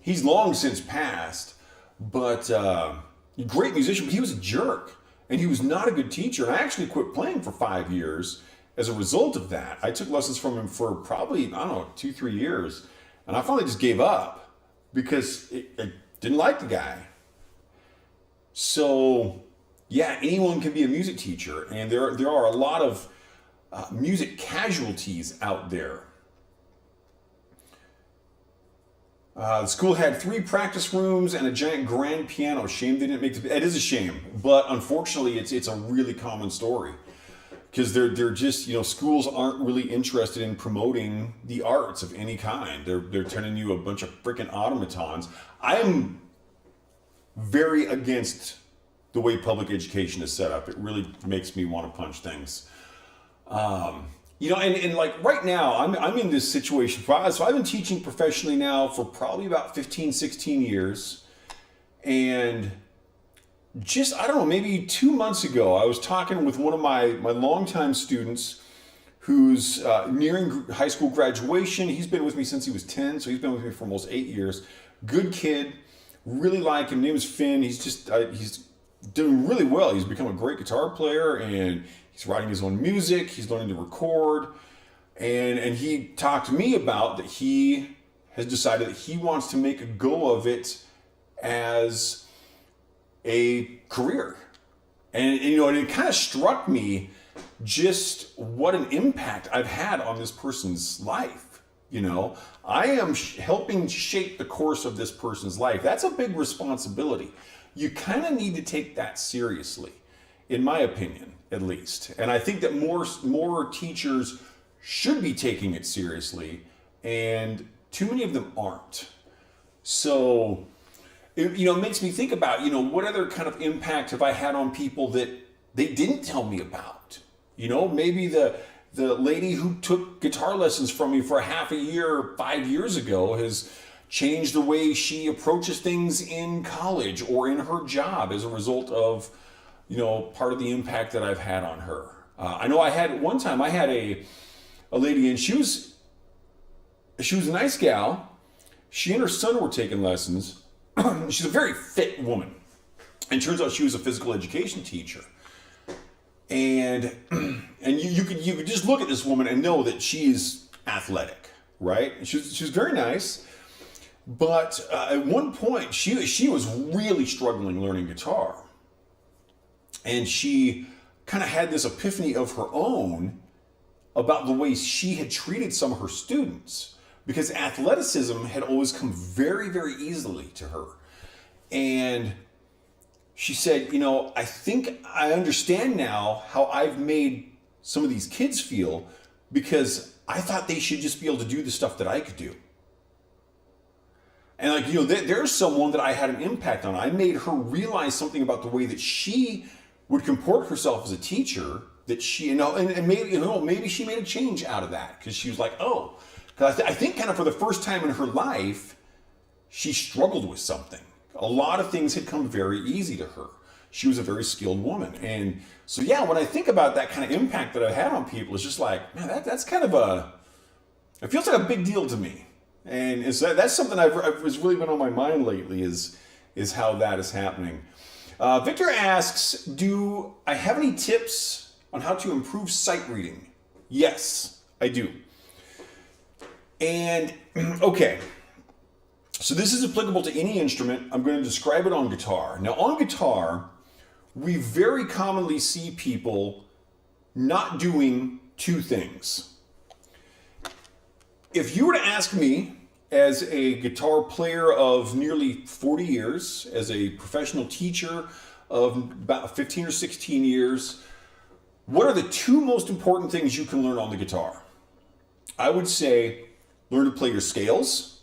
He's long since passed, but great musician, but he was a jerk, and he was not a good teacher. And I actually quit playing for 5 years as a result of that. I took lessons from him for probably, 2-3 years, and I finally just gave up because I didn't like the guy. So, yeah, anyone can be a music teacher, and there are a lot of music casualties out there. The school had 3 practice rooms and a giant grand piano. Shame they didn't make it is a shame, but unfortunately, it's a really common story because they're just schools aren't really interested in promoting the arts of any kind. They're turning you a bunch of freaking automatons. I am very against the way public education is set up. It really makes me want to punch things. And like right now, I'm in this situation. So I've been teaching professionally now for probably about 15, 16 years. And just, I don't know, maybe 2 months ago, I was talking with one of my longtime students who's nearing high school graduation. He's been with me since he was 10, so he's been with me for almost 8 years. Good kid, really like him. Name is Finn. He's just, he's doing really well. He's become a great guitar player, and he's writing his own music. He's learning to record. And he talked to me about that he has decided that he wants to make a go of it as a career. And it kind of struck me just what an impact I've had on this person's life. I am helping shape the course of this person's life. That's a big responsibility. You kind of need to take that seriously, in my opinion, at least. And I think that more teachers should be taking it seriously, and too many of them aren't. So, it makes me think about, what other kind of impact have I had on people that they didn't tell me about? Maybe the lady who took guitar lessons from me for half a year 5 years ago has changed the way she approaches things in college or in her job as a result of, part of the impact that I've had on her. I know I had a lady, and she was a nice gal. She and her son were taking lessons. She's a very fit woman. And turns out she was a physical education teacher. And you could just look at this woman and know that she's athletic, right? She was very nice. But at one point, she was really struggling learning guitar. And she kind of had this epiphany of her own about the way she had treated some of her students, because athleticism had always come very, very easily to her. And she said, I think I understand now how I've made some of these kids feel, because I thought they should just be able to do the stuff that I could do. And there's someone that I had an impact on. I made her realize something about the way that she would comport herself as a teacher, that she, and maybe she made a change out of that, because she was like, oh, because I think kind of for the first time in her life, she struggled with something. A lot of things had come very easy to her. She was a very skilled woman. And so, when I think about that kind of impact that I've had on people, it's just like, man, that's kind of it feels like a big deal to me. And that's something I've really been on my mind lately, is how that is happening. Victor asks, do I have any tips on how to improve sight reading? Yes, I do. And, okay. So this is applicable to any instrument. I'm going to describe it on guitar. Now, on guitar, we very commonly see people not doing two things. If you were to ask me, as a guitar player of nearly 40 years, as a professional teacher of about 15 or 16 years, what are the two most important things you can learn on the guitar? I would say learn to play your scales,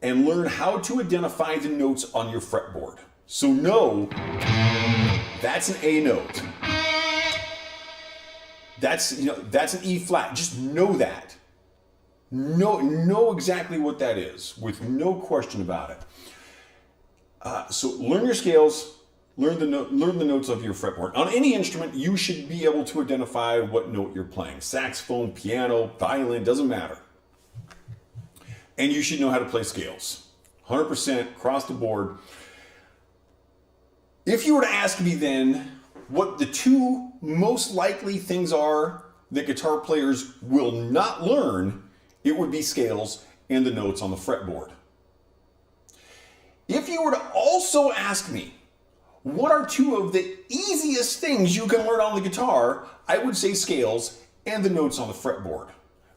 and learn how to identify the notes on your fretboard. So know that's an A note. That's an E flat. Just know that. Know exactly what that is, with no question about it. So learn your scales, learn the notes of your fretboard. On any instrument, you should be able to identify what note you're playing. Saxophone, piano, violin, doesn't matter. And you should know how to play scales. 100% across the board. If you were to ask me then what the two most likely things are that guitar players will not learn, it would be scales and the notes on the fretboard. If you were to also ask me what are two of the easiest things you can learn on the guitar, I would say scales and the notes on the fretboard.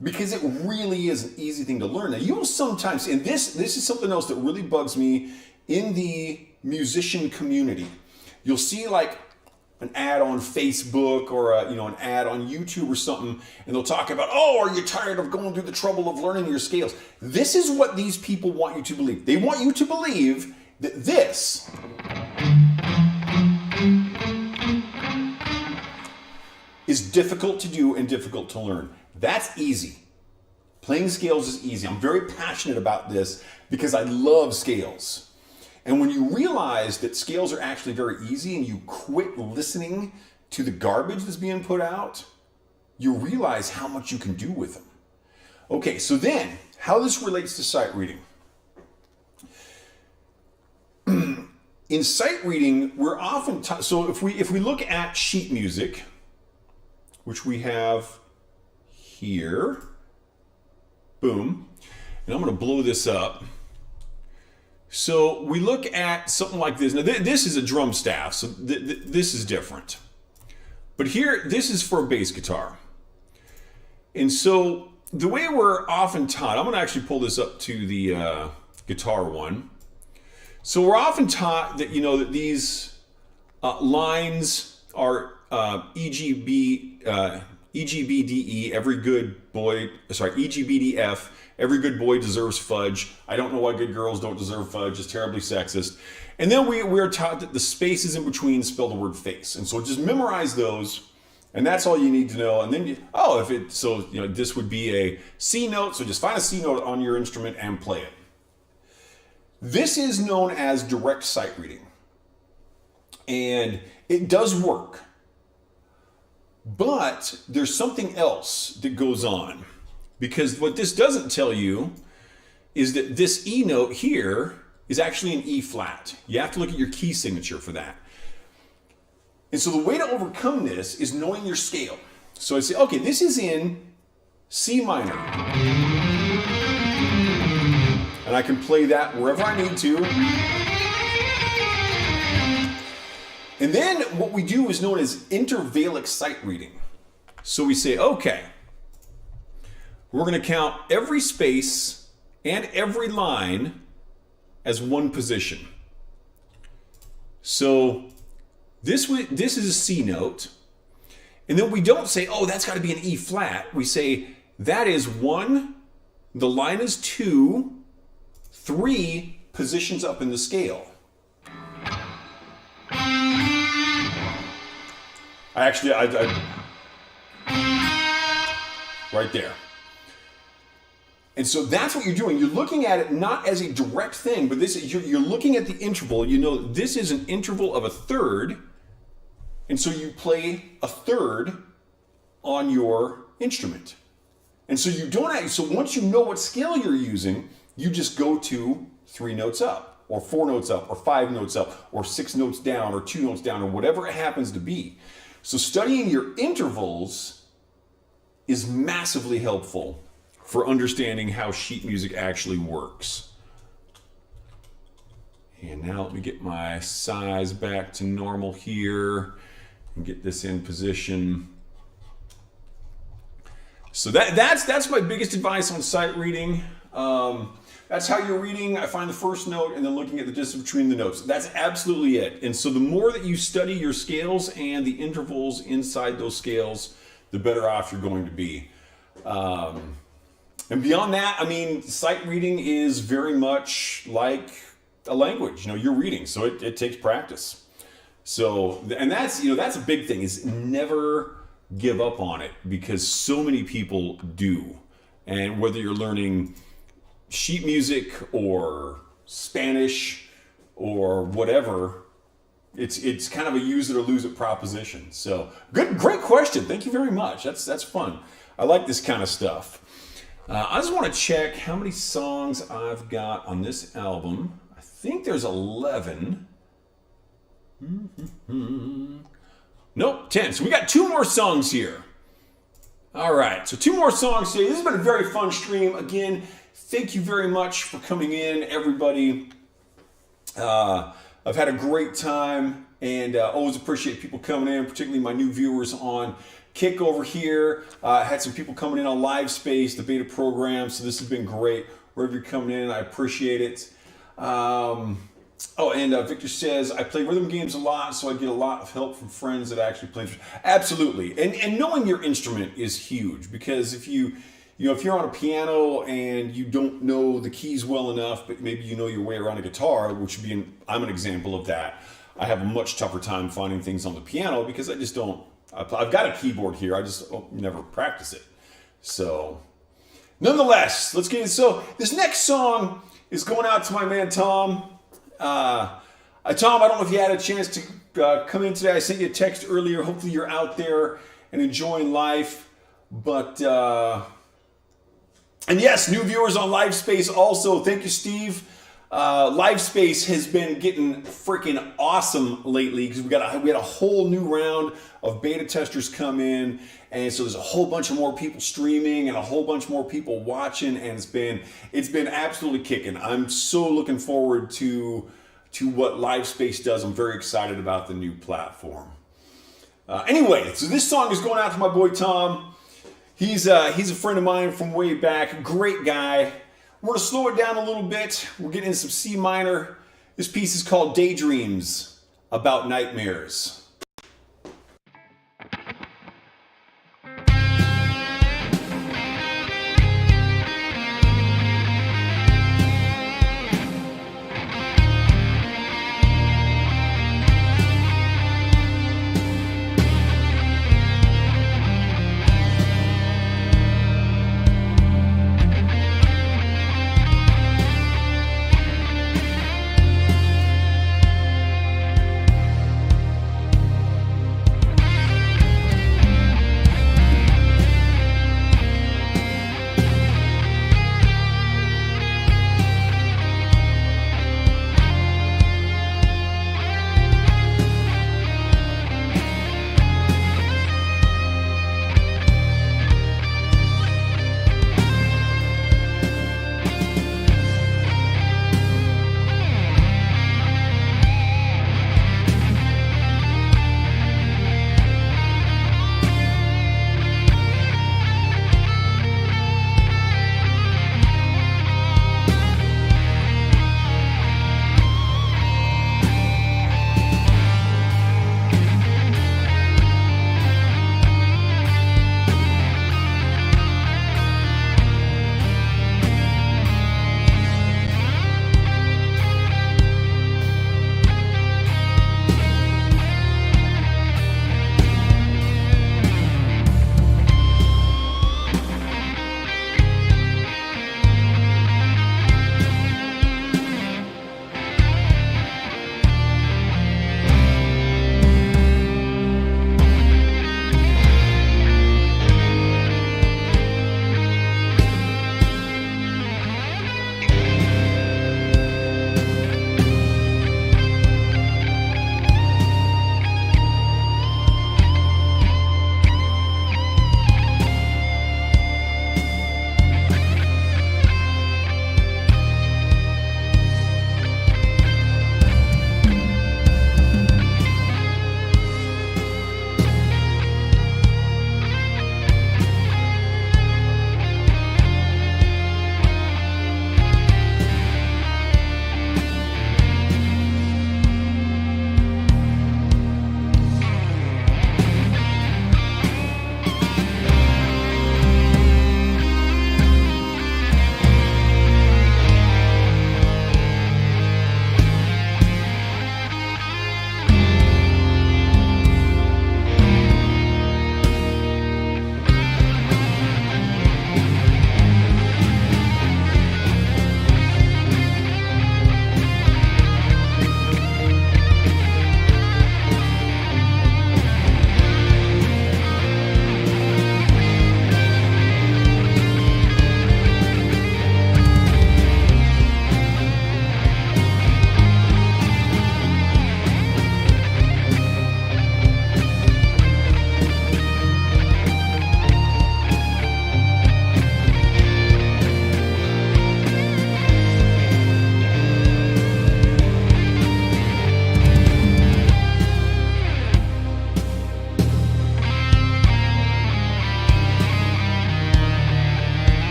Because it really is an easy thing to learn. Now, you will sometimes, and this is something else that really bugs me in the musician community. You'll see like an ad on Facebook or an ad on YouTube or something, and they'll talk about, oh, are you tired of going through the trouble of learning your scales? This is what these people want you to believe. They want you to believe that this is difficult to do and difficult to learn. That's easy. Playing scales is easy. I'm very passionate about this because I love scales. And when you realize that scales are actually very easy and you quit listening to the garbage that's being put out, you realize how much you can do with them. Okay, so then, how this relates to sight reading. In sight reading, we're often so if we look at sheet music, which we have here, boom, and I'm going to blow this up. So we look at something like this. Now this is a drum staff, so this is different. But here, this is for a bass guitar. And so the way we're often taught, I'm going to actually pull this up to the guitar one. So we're often taught that, that these lines are EGBDE, every good boy, EGBDF, every good boy deserves fudge. I don't know why good girls don't deserve fudge. It's terribly sexist. And then we are taught that the spaces in between spell the word face. And so just memorize those, and that's all you need to know. And then, this would be a C note, so just find a C note on your instrument and play it. This is known as direct sight reading. And it does work. But there's something else that goes on, because what this doesn't tell you is that this E note here is actually an E flat. You have to look at your key signature for that. And so the way to overcome this is knowing your scale. So I say, okay, this is in C minor. And I can play that wherever I need to. And then what we do is known as intervallic sight reading. So we say, okay, we're going to count every space and every line as one position. So this is a C note. And then we don't say, oh, that's got to be an E flat. We say that is 1, the line is 2, 3 positions up in the scale. Right there. And so that's what you're doing. You're looking at it not as a direct thing, but you're looking at the interval. You know, this is an interval of a third. And so you play a third on your instrument. And so so once you know what scale you're using, you just go to 3 notes up, or 4 notes up, or 5 notes up, or 6 notes down, or 2 notes down, or whatever it happens to be. So studying your intervals is massively helpful for understanding how sheet music actually works. And now let me get my size back to normal here and get this in position. So that's my biggest advice on sight reading. That's how you're reading. I find the first note and then looking at the distance between the notes. That's absolutely it. And so the more that you study your scales and the intervals inside those scales, the better off you're going to be. And beyond that, I mean, sight reading is very much like a language. You know, you're reading, so it takes practice. So, and that's a big thing, is never give up on it, because so many people do. And whether you're learning sheet music or Spanish or whatever, it's kind of a use it or lose it proposition. So great question. Thank you very much. That's fun. I like this kind of stuff. I just want to check how many songs I've got on this album. I think there's 11. Nope, 10. So we got 2 more songs here. All right, so 2 more songs today. This has been a very fun stream. Again, thank you very much for coming in, everybody. I've had a great time, and always appreciate people coming in, particularly my new viewers on Kick over here. Had some people coming in on Live Space, the beta program, so this has been great. Wherever you're coming in, I appreciate it. Victor says, I play rhythm games a lot, so I get a lot of help from friends that actually play. Absolutely. And knowing your instrument is huge, because if you're on a piano and you don't know the keys well enough, but maybe you know your way around a guitar, which would be I'm an example of that. I have a much tougher time finding things on the piano because I just don't. I've got a keyboard here. I just never practice it. So, nonetheless, let's get it. So, this next song is going out to my man Tom. Tom, I don't know if you had a chance to come in today. I sent you a text earlier. Hopefully, you're out there and enjoying life. But and yes, new viewers on LiveSpace also. Thank you, Steve. LiveSpace has been getting freaking awesome lately because we had a whole new round of beta testers come in, and so there's a whole bunch of more people streaming and a whole bunch more people watching, and it's been absolutely kicking. I'm so looking forward to what LiveSpace does. I'm very excited about the new platform. Anyway, so this song is going out to my boy Tom. He's a friend of mine from way back. Great guy. We're going to slow it down a little bit. We're getting into some C minor. This piece is called Daydreams About Nightmares.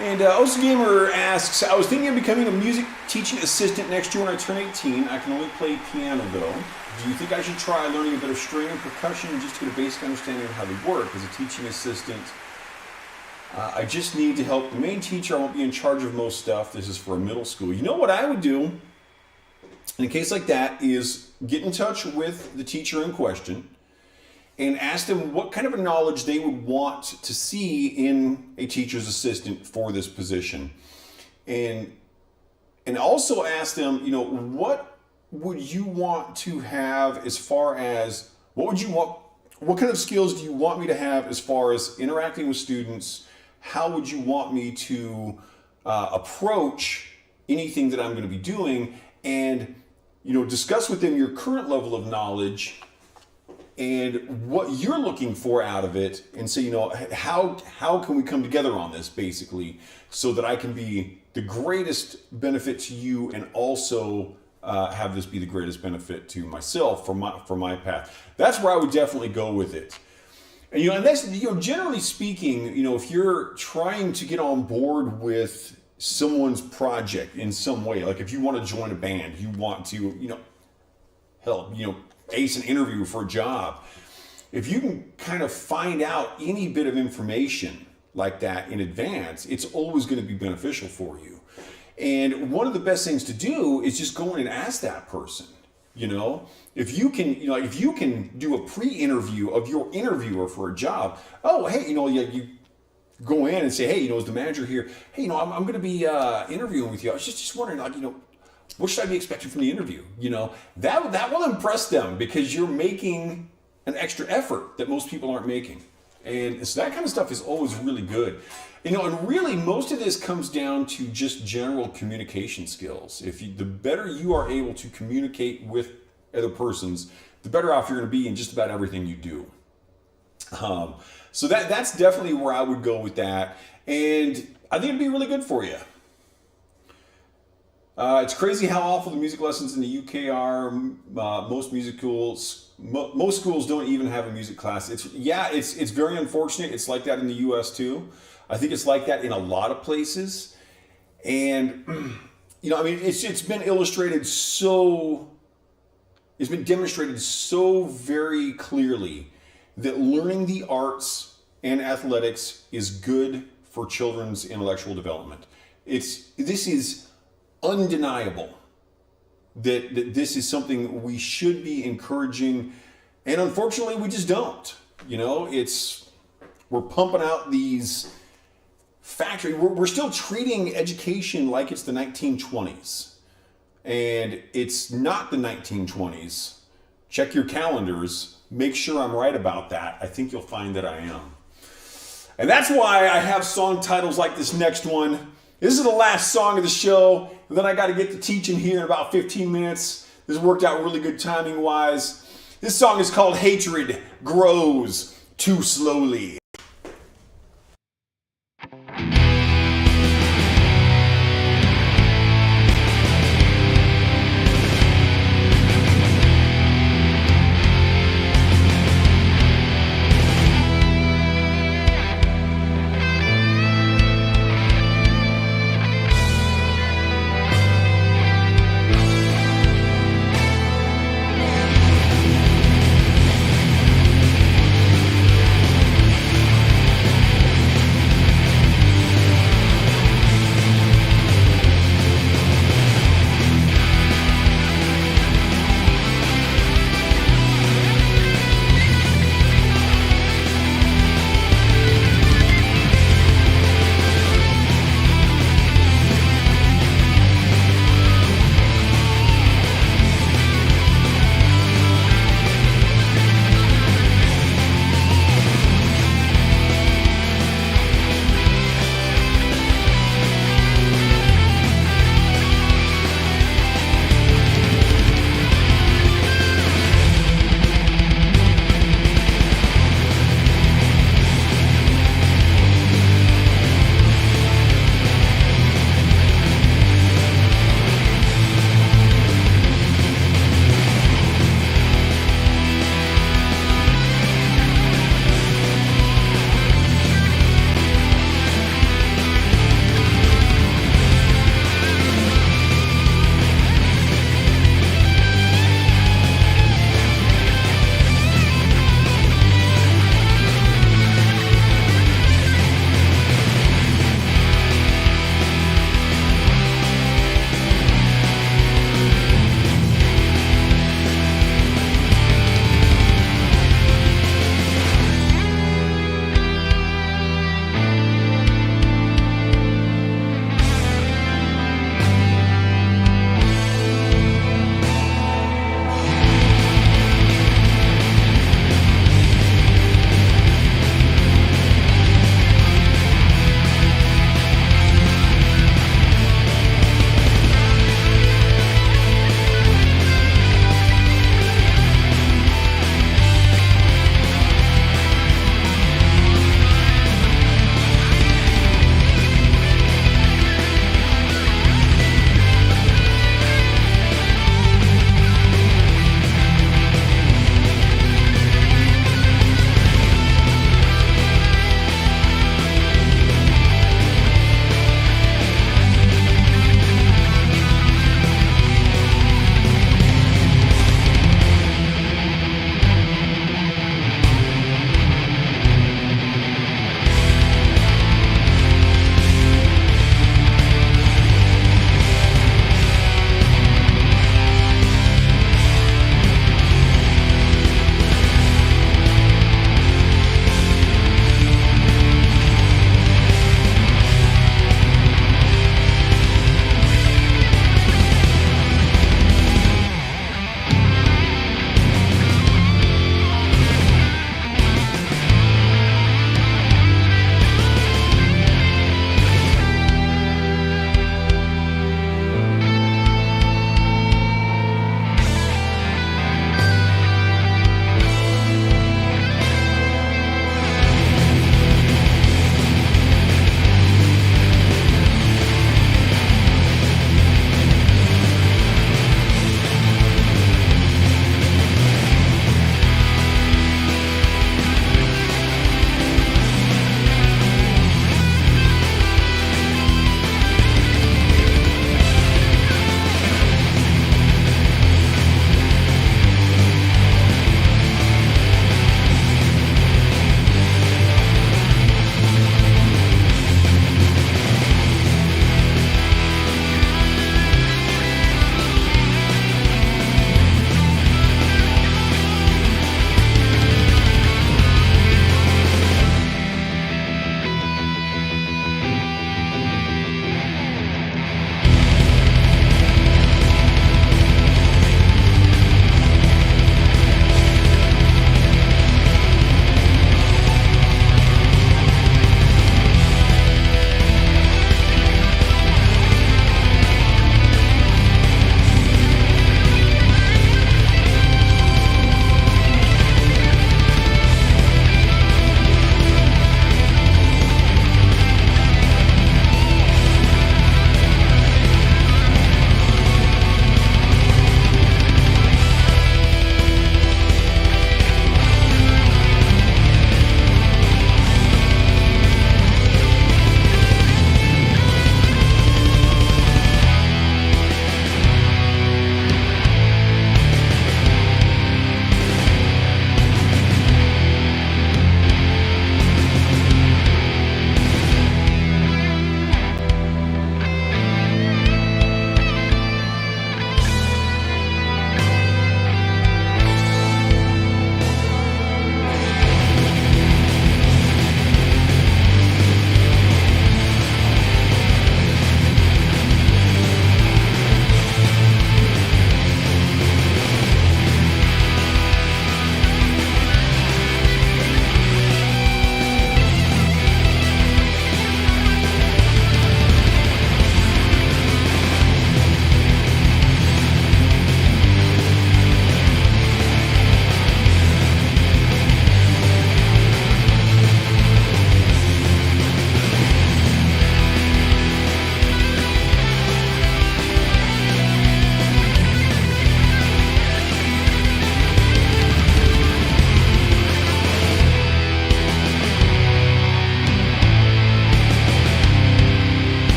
And Osa Gamer asks, I was thinking of becoming a music teaching assistant next year when I turn 18. I can only play piano though. Do you think I should try learning a bit of string and percussion just to get a basic understanding of how they work as a teaching assistant? I just need to help the main teacher. I won't be in charge of most stuff. This is for a middle school. You know what I would do in a case like that is get in touch with the teacher in question and ask them what kind of a knowledge they would want to see in a teacher's assistant for this position. And also ask them, what would you want to have as far as, what kind of skills do you want me to have as far as interacting with students? How would you want me to approach anything that I'm going to be doing? And, discuss with them your current level of knowledge and what you're looking for out of it, and say, how can we come together on this, basically, so that I can be the greatest benefit to you and also have this be the greatest benefit to myself for my path. That's where I would definitely go with it. And and that's generally speaking, if you're trying to get on board with someone's project in some way, like if you want to join a band, you want to help ace an interview for a job. If you can kind of find out any bit of information like that in advance, it's always going to be beneficial for you. And one of the best things to do is just go in and ask that person. If you can do a pre-interview of your interviewer for a job. Oh, hey, you go in and say, hey, is the manager here? Hey, I'm going to be interviewing with you. I was just wondering, what should I be expecting from the interview? That will impress them because you're making an extra effort that most people aren't making. And so that kind of stuff is always really good. And really most of this comes down to just general communication skills. The better you are able to communicate with other persons, the better off you're going to be in just about everything you do. So that's definitely where I would go with that. And I think it'd be really good for you. It's crazy how awful the music lessons in the UK are. Most schools don't even have a music class. It's very unfortunate. It's like that in the US too. I think it's like that in a lot of places. And it's been illustrated it's been demonstrated so very clearly that learning the arts and athletics is good for children's intellectual development. This is undeniable that this is something we should be encouraging, and unfortunately we just don't. We're pumping out these we're still treating education like it's the 1920s, and it's not the 1920s. Check your calendars, make sure I'm right about that. I think you'll find that I am. And that's why I have song titles like this next one. This is the last song of the show, and then I got to get to teaching here in about 15 minutes. This worked out really good timing wise. This song is called Hatred Grows Too Slowly.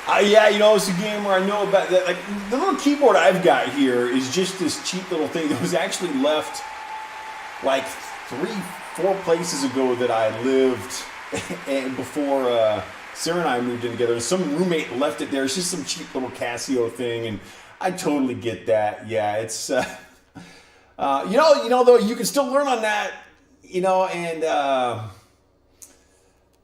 Yeah, you know, it's a game where I know about that. Like the little keyboard I've got here is just this cheap little thing that was actually left like 3-4 places ago that I lived, and before Sarah and I moved in together. Some roommate left it there. It's just some cheap little Casio thing, and I totally get that. Yeah, it's you know though, you can still learn on that, you know, and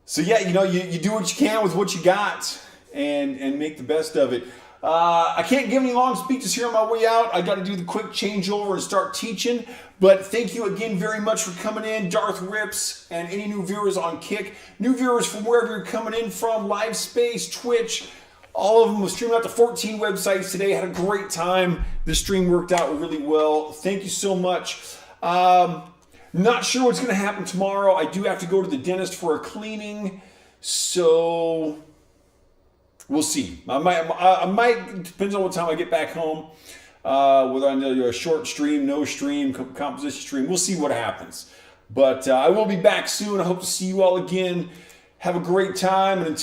so yeah, you know, you do what you can with what you got, and make the best of it. I can't give any long speeches here on my way out. I got to do the quick changeover and start teaching. But thank you again very much for coming in, Darth Rips, and any new viewers on Kick, new viewers from wherever you're coming in from, LiveSpace, Twitch. All of them was streaming out to 14 websites today. Had a great time. The stream worked out really well. Thank you so much. Not sure what's going to happen tomorrow. I do have to go to the dentist for a cleaning, so we'll see. I might depends on what time I get back home. Whether I do a short stream, no stream, composition stream. We'll see what happens. But I will be back soon. I hope to see you all again. Have a great time, and until